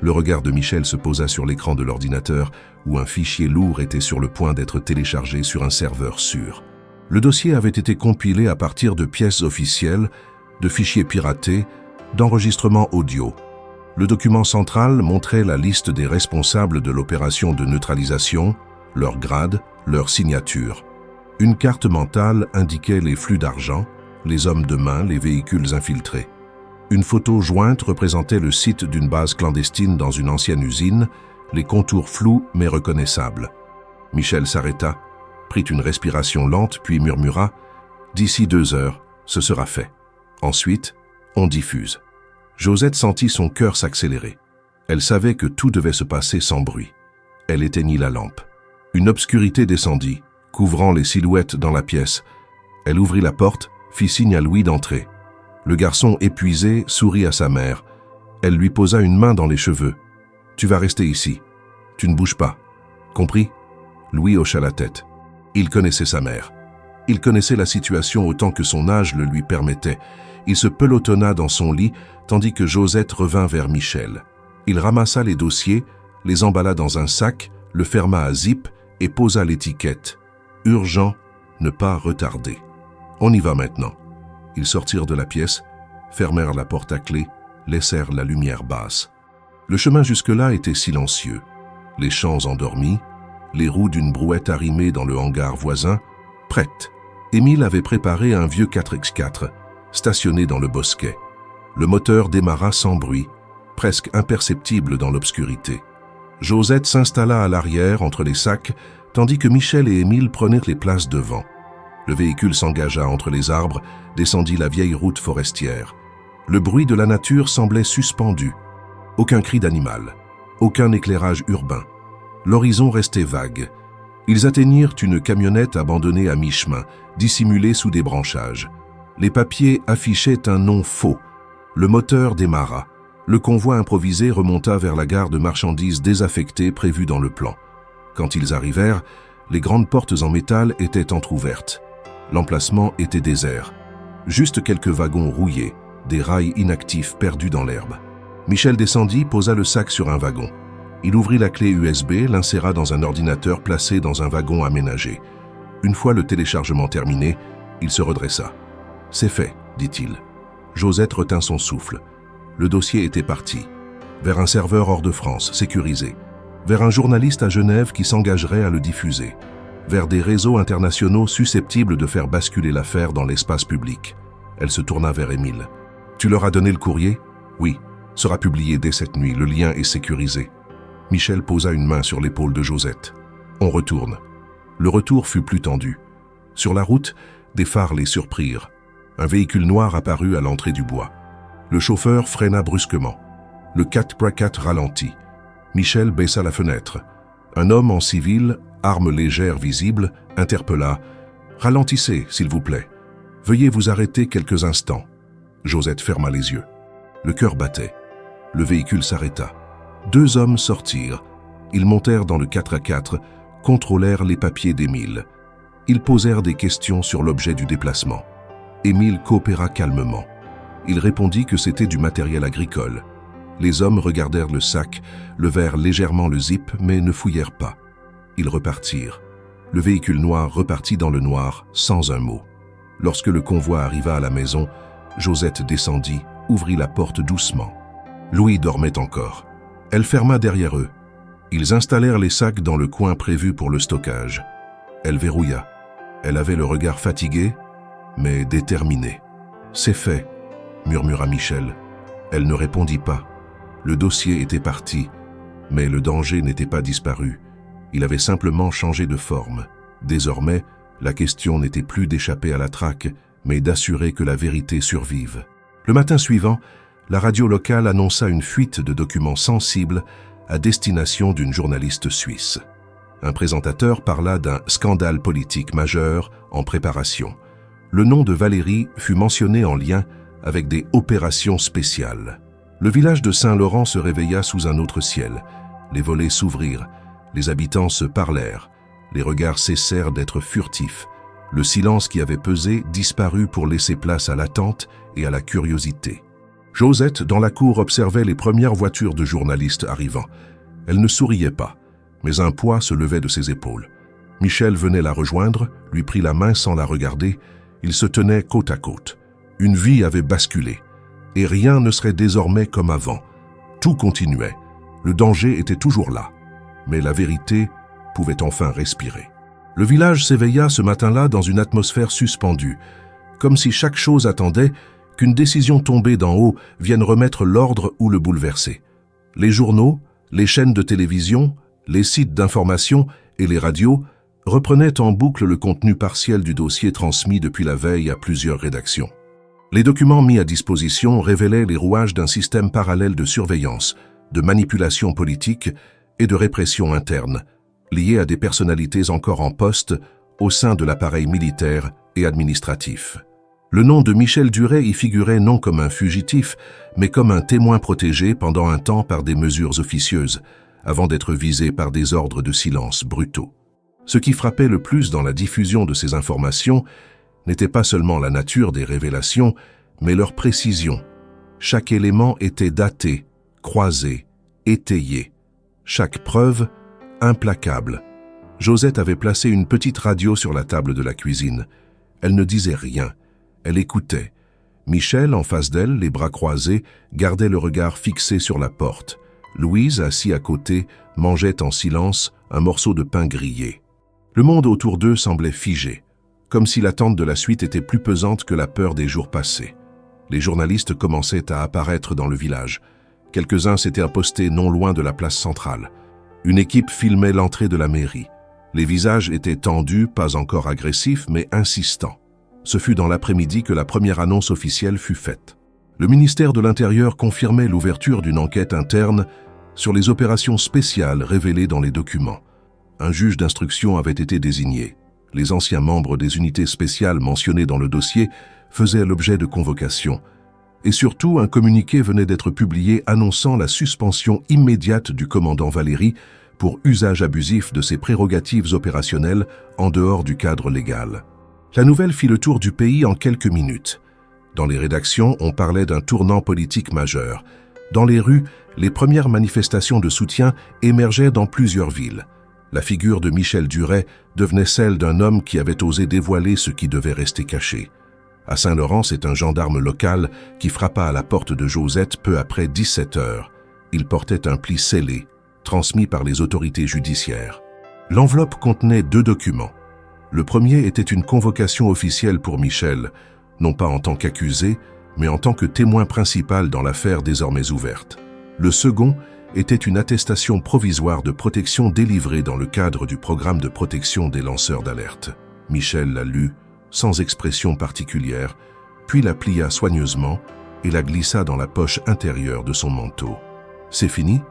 Le regard de Michel se posa sur l'écran de l'ordinateur où un fichier lourd était sur le point d'être téléchargé sur un serveur sûr. Le dossier avait été compilé à partir de pièces officielles, de fichiers piratés, d'enregistrements audio. Le document central montrait la liste des responsables de l'opération de neutralisation, leur grade, leur signature. Une carte mentale indiquait les flux d'argent, les hommes de main, les véhicules infiltrés. Une photo jointe représentait le site d'une base clandestine dans une ancienne usine, les contours flous mais reconnaissables. Michel s'arrêta, prit une respiration lente puis murmura « D'ici 2 heures, ce sera fait. Ensuite, on diffuse ». Josette sentit son cœur s'accélérer. Elle savait que tout devait se passer sans bruit. Elle éteignit la lampe. Une obscurité descendit, couvrant les silhouettes dans la pièce. Elle ouvrit la porte, fit signe à Louis d'entrer. Le garçon, épuisé, sourit à sa mère. Elle lui posa une main dans les cheveux. « Tu vas rester ici. Tu ne bouges pas. Compris ?» Louis hocha la tête. Il connaissait sa mère. Il connaissait la situation autant que son âge le lui permettait. Il se pelotonna dans son lit, tandis que Josette revint vers Michel. Il ramassa les dossiers, les emballa dans un sac, le ferma à zip et posa l'étiquette. « Urgent, ne pas retarder. » On y va maintenant. Ils sortirent de la pièce, fermèrent la porte à clé, laissèrent la lumière basse. Le chemin jusque-là était silencieux. Les champs endormis, les roues d'une brouette arrimée dans le hangar voisin, prêtes. Émile avait préparé un vieux 4x4, stationné dans le bosquet. Le moteur démarra sans bruit, presque imperceptible dans l'obscurité. Josette s'installa à l'arrière entre les sacs, tandis que Michel et Émile prenaient les places devant. Le véhicule s'engagea entre les arbres, descendit la vieille route forestière. Le bruit de la nature semblait suspendu. Aucun cri d'animal, aucun éclairage urbain. L'horizon restait vague. Ils atteignirent une camionnette abandonnée à mi-chemin, dissimulée sous des branchages. Les papiers affichaient un nom faux. Le moteur démarra. Le convoi improvisé remonta vers la gare de marchandises désaffectée prévue dans le plan. Quand ils arrivèrent, les grandes portes en métal étaient entr'ouvertes. L'emplacement était désert. Juste quelques wagons rouillés, des rails inactifs perdus dans l'herbe. Michel descendit, posa le sac sur un wagon. Il ouvrit la clé USB, l'inséra dans un ordinateur placé dans un wagon aménagé. Une fois le téléchargement terminé, il se redressa. « C'est fait », dit-il. Josette retint son souffle. Le dossier était parti. Vers un serveur hors de France, sécurisé. Vers un journaliste à Genève qui s'engagerait à le diffuser. Vers des réseaux internationaux susceptibles de faire basculer l'affaire dans l'espace public. Elle se tourna vers Émile. « Tu leur as donné le courrier ?»« Oui, sera publié dès cette nuit, le lien est sécurisé. » Michel posa une main sur l'épaule de Josette. « On retourne. » Le retour fut plus tendu. Sur la route, des phares les surprirent. Un véhicule noir apparut à l'entrée du bois. Le chauffeur freina brusquement. Le 4x4 ralentit. Michel baissa la fenêtre. Un homme en civil, arme légère visible, interpella « Ralentissez, s'il vous plaît. Veuillez vous arrêter quelques instants. » Josette ferma les yeux. Le cœur battait. Le véhicule s'arrêta. 2 hommes sortirent. Ils montèrent dans le 4x4, contrôlèrent les papiers d'Émile. Ils posèrent des questions sur l'objet du déplacement. Émile coopéra calmement. Il répondit que c'était du matériel agricole. Les hommes regardèrent le sac, levèrent légèrement le zip, mais ne fouillèrent pas. Ils repartirent. Le véhicule noir repartit dans le noir, sans un mot. Lorsque le convoi arriva à la maison, Josette descendit, ouvrit la porte doucement. Louis dormait encore. Elle ferma derrière eux. Ils installèrent les sacs dans le coin prévu pour le stockage. Elle verrouilla. Elle avait le regard fatigué, mais déterminé. « C'est fait », murmura Michel. Elle ne répondit pas. Le dossier était parti, mais le danger n'était pas disparu. Il avait simplement changé de forme. Désormais, la question n'était plus d'échapper à la traque, mais d'assurer que la vérité survive. Le matin suivant, la radio locale annonça une fuite de documents sensibles à destination d'une journaliste suisse. Un présentateur parla d'un scandale politique majeur en préparation. Le nom de Valérie fut mentionné en lien avec des opérations spéciales. Le village de Saint-Laurent se réveilla sous un autre ciel. Les volets s'ouvrirent, les habitants se parlèrent, les regards cessèrent d'être furtifs. Le silence qui avait pesé disparut pour laisser place à l'attente et à la curiosité. Josette, dans la cour, observait les premières voitures de journalistes arrivant. Elle ne souriait pas, mais un poids se levait de ses épaules. Michel venait la rejoindre, lui prit la main sans la regarder. Ils se tenaient côte à côte. Une vie avait basculé, et rien ne serait désormais comme avant. Tout continuait. Le danger était toujours là, mais la vérité pouvait enfin respirer. Le village s'éveilla ce matin-là dans une atmosphère suspendue, comme si chaque chose attendait qu'une décision tombée d'en haut vienne remettre l'ordre ou le bouleverser. Les journaux, les chaînes de télévision, les sites d'information et les radios reprenaient en boucle le contenu partiel du dossier transmis depuis la veille à plusieurs rédactions. Les documents mis à disposition révélaient les rouages d'un système parallèle de surveillance, de manipulation politique et de répression interne, liés à des personnalités encore en poste au sein de l'appareil militaire et administratif. Le nom de Michel Duret y figurait non comme un fugitif, mais comme un témoin protégé pendant un temps par des mesures officieuses, avant d'être visé par des ordres de silence brutaux. Ce qui frappait le plus dans la diffusion de ces informations n'était pas seulement la nature des révélations, mais leur précision. Chaque élément était daté, croisé, étayé. Chaque preuve, implacable. Josette avait placé une petite radio sur la table de la cuisine. Elle ne disait rien. Elle écoutait. Michel, en face d'elle, les bras croisés, gardait le regard fixé sur la porte. Louise, assis à côté, mangeait en silence un morceau de pain grillé. Le monde autour d'eux semblait figé, comme si l'attente de la suite était plus pesante que la peur des jours passés. Les journalistes commençaient à apparaître dans le village. Quelques-uns s'étaient apostés non loin de la place centrale. Une équipe filmait l'entrée de la mairie. Les visages étaient tendus, pas encore agressifs, mais insistants. Ce fut dans l'après-midi que la première annonce officielle fut faite. Le ministère de l'Intérieur confirmait l'ouverture d'une enquête interne sur les opérations spéciales révélées dans les documents. Un juge d'instruction avait été désigné. Les anciens membres des unités spéciales mentionnées dans le dossier faisaient l'objet de convocations. Et surtout, un communiqué venait d'être publié annonçant la suspension immédiate du commandant Valéry pour usage abusif de ses prérogatives opérationnelles en dehors du cadre légal. La nouvelle fit le tour du pays en quelques minutes. Dans les rédactions, on parlait d'un tournant politique majeur. Dans les rues, les premières manifestations de soutien émergeaient dans plusieurs villes. La figure de Michel Duret devenait celle d'un homme qui avait osé dévoiler ce qui devait rester caché. À Saint-Laurent, c'est un gendarme local qui frappa à la porte de Josette peu après 17 heures. Il portait un pli scellé, transmis par les autorités judiciaires. L'enveloppe contenait 2 documents. Le premier était une convocation officielle pour Michel, non pas en tant qu'accusé, mais en tant que témoin principal dans l'affaire désormais ouverte. Le second était une attestation provisoire de protection délivrée dans le cadre du programme de protection des lanceurs d'alerte. Michel la lut, sans expression particulière, puis la plia soigneusement et la glissa dans la poche intérieure de son manteau. « C'est fini ?»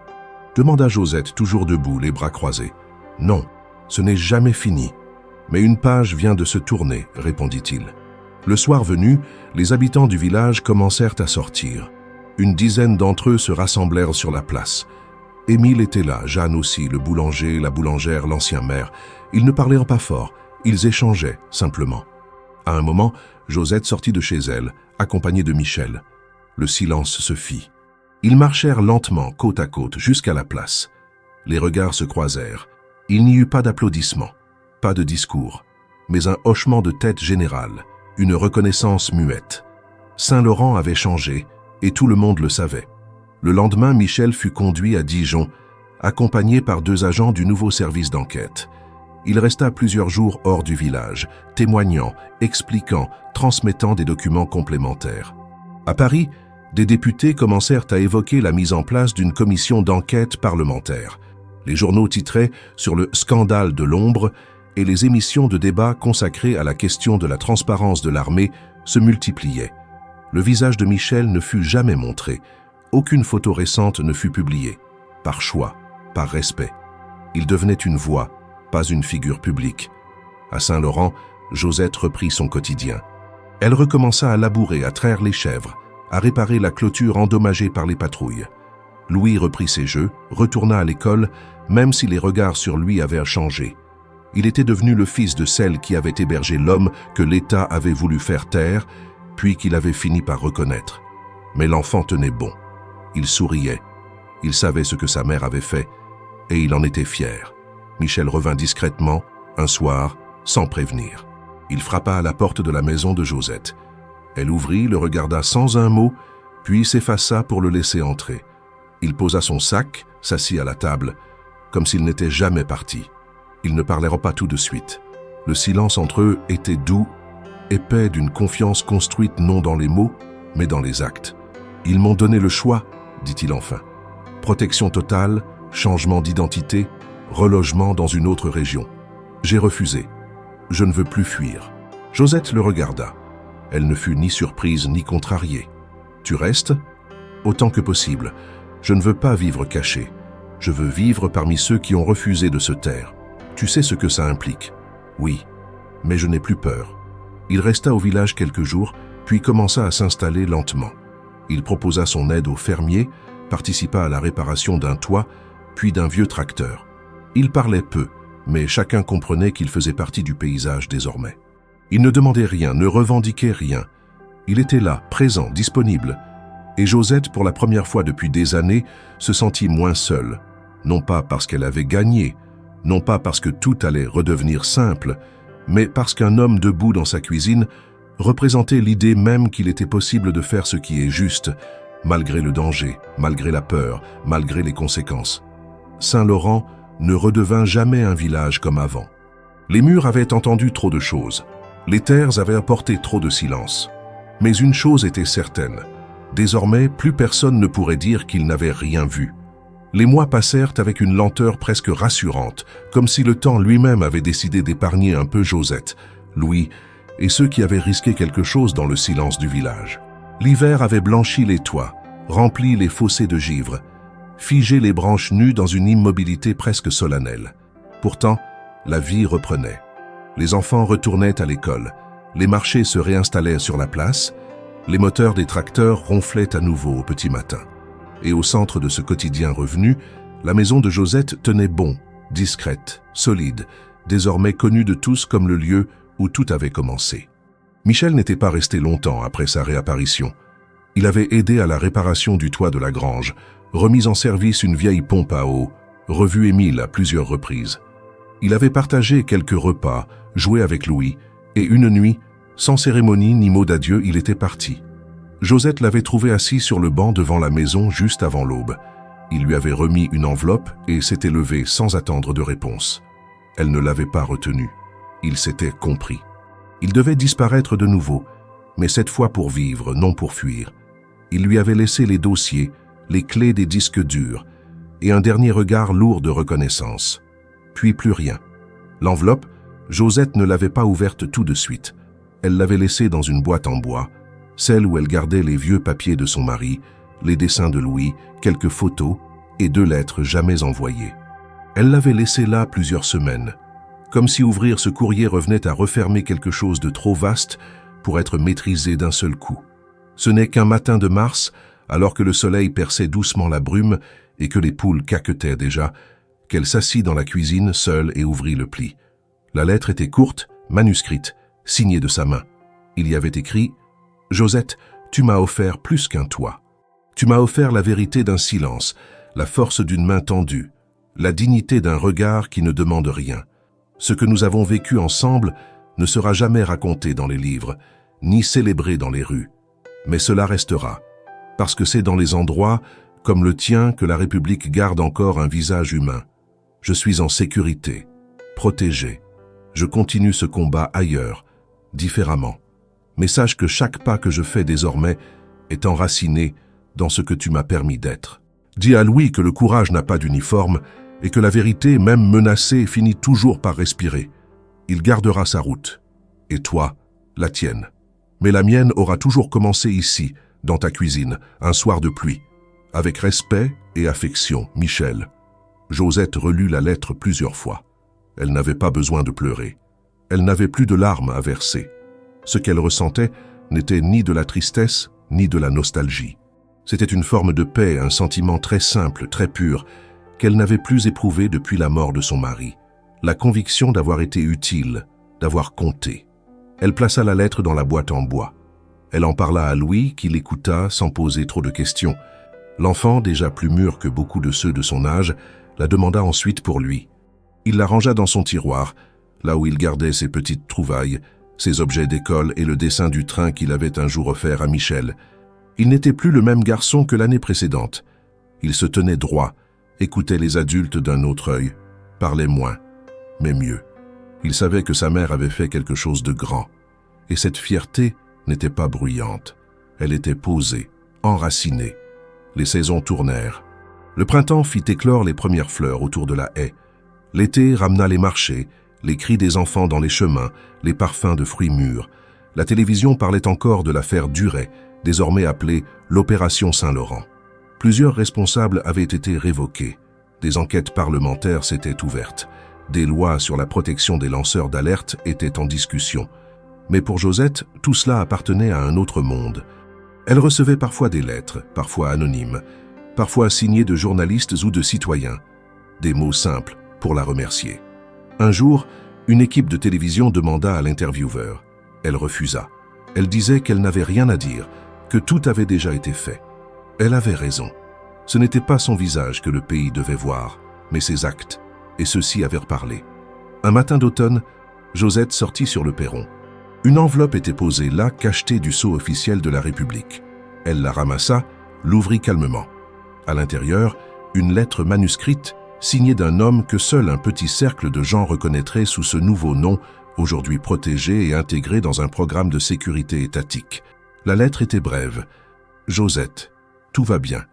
demanda Josette, toujours debout, les bras croisés. Non, ce n'est jamais fini. Mais une page vient de se tourner, répondit-il. Le soir venu, les habitants du village commencèrent à sortir. Une dizaine d'entre eux se rassemblèrent sur la place. Émile était là, Jeanne aussi, le boulanger, la boulangère, l'ancien maire. Ils ne parlèrent pas fort, ils échangeaient, simplement. À un moment, Josette sortit de chez elle, accompagnée de Michel. Le silence se fit. Ils marchèrent lentement, côte à côte, jusqu'à la place. Les regards se croisèrent. Il n'y eut pas d'applaudissements, pas de discours, mais un hochement de tête général, une reconnaissance muette. Saint-Laurent avait changé, et tout le monde le savait. Le lendemain, Michel fut conduit à Dijon, accompagné par 2 agents du nouveau service d'enquête. Il resta plusieurs jours hors du village, témoignant, expliquant, transmettant des documents complémentaires. À Paris, des députés commencèrent à évoquer la mise en place d'une commission d'enquête parlementaire. Les journaux titraient sur le « scandale de l'ombre » et les émissions de débat consacrées à la question de la transparence de l'armée se multipliaient. Le visage de Michel ne fut jamais montré. Aucune photo récente ne fut publiée. Par choix, par respect. Il devenait une voix, pas une figure publique. À Saint-Laurent, Josette reprit son quotidien. Elle recommença à labourer, à traire les chèvres, à réparer la clôture endommagée par les patrouilles. Louis reprit ses jeux, retourna à l'école, même si les regards sur lui avaient changé. Il était devenu le fils de celle qui avait hébergé l'homme que l'État avait voulu faire taire, puis qu'il avait fini par reconnaître. Mais l'enfant tenait bon. Il souriait. Il savait ce que sa mère avait fait, et il en était fier. Michel revint discrètement, un soir, sans prévenir. Il frappa à la porte de la maison de Josette. Elle ouvrit, le regarda sans un mot, puis s'effaça pour le laisser entrer. Il posa son sac, s'assit à la table, comme s'il n'était jamais parti. Ils ne parlèrent pas tout de suite. Le silence entre eux était doux, épais d'une confiance construite non dans les mots, mais dans les actes. « Ils m'ont donné le choix », dit-il enfin. « Protection totale, changement d'identité, relogement dans une autre région. J'ai refusé. Je ne veux plus fuir. » Josette le regarda. Elle ne fut ni surprise ni contrariée. « Tu restes ? Autant que possible. Je ne veux pas vivre caché. Je veux vivre parmi ceux qui ont refusé de se taire. Tu sais ce que ça implique. Oui, mais je n'ai plus peur. » Il resta au village quelques jours, puis commença à s'installer lentement. Il proposa son aide aux fermiers, participa à la réparation d'un toit, puis d'un vieux tracteur. Il parlait peu, mais chacun comprenait qu'il faisait partie du paysage désormais. Il ne demandait rien, ne revendiquait rien. Il était là, présent, disponible. Et Josette, pour la première fois depuis des années, se sentit moins seule. Non pas parce qu'elle avait gagné, non pas parce que tout allait redevenir simple, mais parce qu'un homme debout dans sa cuisine représentait l'idée même qu'il était possible de faire ce qui est juste, malgré le danger, malgré la peur, malgré les conséquences. Saint-Laurent ne redevint jamais un village comme avant. Les murs avaient entendu trop de choses. Les terres avaient apporté trop de silence. Mais une chose était certaine. Désormais, plus personne ne pourrait dire qu'il n'avait rien vu. Les mois passèrent avec une lenteur presque rassurante, comme si le temps lui-même avait décidé d'épargner un peu Josette, Louis et ceux qui avaient risqué quelque chose dans le silence du village. L'hiver avait blanchi les toits, rempli les fossés de givre, figé les branches nues dans une immobilité presque solennelle. Pourtant, la vie reprenait. Les enfants retournaient à l'école, les marchés se réinstallaient sur la place, les moteurs des tracteurs ronflaient à nouveau au petit matin. Et au centre de ce quotidien revenu, la maison de Josette tenait bon, discrète, solide, désormais connue de tous comme le lieu où tout avait commencé. Michel n'était pas resté longtemps après sa réapparition. Il avait aidé à la réparation du toit de la grange, remis en service une vieille pompe à eau, revu Émile à plusieurs reprises. Il avait partagé quelques repas, joué avec Louis, et une nuit, sans cérémonie ni mot d'adieu, il était parti. Josette l'avait trouvé assis sur le banc devant la maison juste avant l'aube. Il lui avait remis une enveloppe et s'était levé sans attendre de réponse. Elle ne l'avait pas retenu. Il s'était compris. Il devait disparaître de nouveau, mais cette fois pour vivre, non pour fuir. Il lui avait laissé les dossiers, les clés des disques durs, et un dernier regard lourd de reconnaissance. Puis plus rien. L'enveloppe, Josette ne l'avait pas ouverte tout de suite. Elle l'avait laissée dans une boîte en bois, celle où elle gardait les vieux papiers de son mari, les dessins de Louis, quelques photos et 2 lettres jamais envoyées. Elle l'avait laissé là plusieurs semaines, comme si ouvrir ce courrier revenait à refermer quelque chose de trop vaste pour être maîtrisé d'un seul coup. Ce n'est qu'un matin de mars, alors que le soleil perçait doucement la brume et que les poules caquetaient déjà, qu'elle s'assit dans la cuisine seule et ouvrit le pli. La lettre était courte, manuscrite, signée de sa main. Il y avait écrit « Josette, tu m'as offert plus qu'un toit. Tu m'as offert la vérité d'un silence, la force d'une main tendue, la dignité d'un regard qui ne demande rien. Ce que nous avons vécu ensemble ne sera jamais raconté dans les livres, ni célébré dans les rues. Mais cela restera, parce que c'est dans les endroits, comme le tien, que la République garde encore un visage humain. Je suis en sécurité, protégé. Je continue ce combat ailleurs, différemment. Mais sache que chaque pas que je fais désormais est enraciné dans ce que tu m'as permis d'être. Dis à Louis que le courage n'a pas d'uniforme et que la vérité, même menacée, finit toujours par respirer. Il gardera sa route. Et toi, la tienne. Mais la mienne aura toujours commencé ici, dans ta cuisine, un soir de pluie. Avec respect et affection, Michel. Josette relut la lettre plusieurs fois. Elle n'avait pas besoin de pleurer. Elle n'avait plus de larmes à verser. Ce qu'elle ressentait n'était ni de la tristesse, ni de la nostalgie. C'était une forme de paix, un sentiment très simple, très pur, qu'elle n'avait plus éprouvé depuis la mort de son mari. La conviction d'avoir été utile, d'avoir compté. Elle plaça la lettre dans la boîte en bois. Elle en parla à Louis, qui l'écouta sans poser trop de questions. L'enfant, déjà plus mûr que beaucoup de ceux de son âge, la demanda ensuite pour lui. Il la rangea dans son tiroir, là où il gardait ses petites trouvailles, ses objets d'école et le dessin du train qu'il avait un jour offert à Michel. Il n'était plus le même garçon que l'année précédente. Il se tenait droit, écoutait les adultes d'un autre œil, parlait moins, mais mieux. Il savait que sa mère avait fait quelque chose de grand, et cette fierté n'était pas bruyante. Elle était posée, enracinée. Les saisons tournèrent. Le printemps fit éclore les premières fleurs autour de la haie. L'été ramena les marchés, les cris des enfants dans les chemins, les parfums de fruits mûrs. La télévision parlait encore de l'affaire Duret, désormais appelée l'Opération Saint-Laurent. Plusieurs responsables avaient été révoqués. Des enquêtes parlementaires s'étaient ouvertes. Des lois sur la protection des lanceurs d'alerte étaient en discussion. Mais pour Josette, tout cela appartenait à un autre monde. Elle recevait parfois des lettres, parfois anonymes, parfois signées de journalistes ou de citoyens. Des mots simples pour la remercier. Un jour, une équipe de télévision demanda à l'intervieweur. Elle refusa. Elle disait qu'elle n'avait rien à dire, que tout avait déjà été fait. Elle avait raison. Ce n'était pas son visage que le pays devait voir, mais ses actes, et ceux-ci avaient reparlé. Un matin d'automne, Josette sortit sur le perron. Une enveloppe était posée là, cachetée du sceau officiel de la République. Elle la ramassa, l'ouvrit calmement. À l'intérieur, une lettre manuscrite, signée d'un homme que seul un petit cercle de gens reconnaîtrait sous ce nouveau nom, aujourd'hui protégé et intégré dans un programme de sécurité étatique. La lettre était brève. « Josette, tout va bien.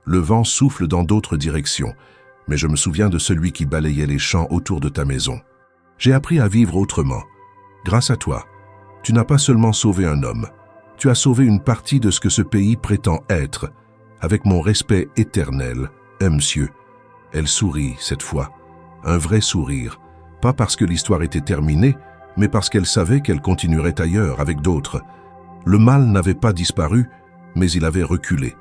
Le vent souffle dans d'autres directions, mais je me souviens de celui qui balayait les champs autour de ta maison. J'ai appris à vivre autrement. Grâce à toi, tu n'as pas seulement sauvé un homme, tu as sauvé une partie de ce que ce pays prétend être, avec mon respect éternel, monsieur. » Elle sourit cette fois, un vrai sourire, pas parce que l'histoire était terminée, mais parce qu'elle savait qu'elle continuerait ailleurs avec d'autres. Le mal n'avait pas disparu, mais il avait reculé.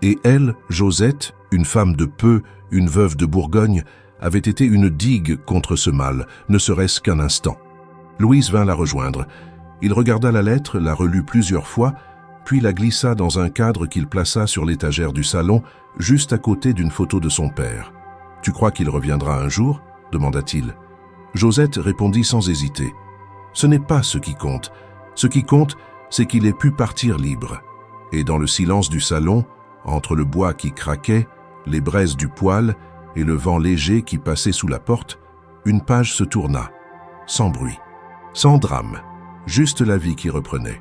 Et elle, Josette, une femme de peu, une veuve de Bourgogne, avait été une digue contre ce mal, ne serait-ce qu'un instant. Louise vint la rejoindre. Il regarda la lettre, la relut plusieurs fois, puis la glissa dans un cadre qu'il plaça sur l'étagère du salon, juste à côté d'une photo de son père. « Tu crois qu'il reviendra un jour ?» demanda-t-il. Josette répondit sans hésiter. « Ce n'est pas ce qui compte. Ce qui compte, c'est qu'il ait pu partir libre. » Et dans le silence du salon, entre le bois qui craquait, les braises du poêle et le vent léger qui passait sous la porte, une page se tourna, sans bruit, sans drame, juste la vie qui reprenait.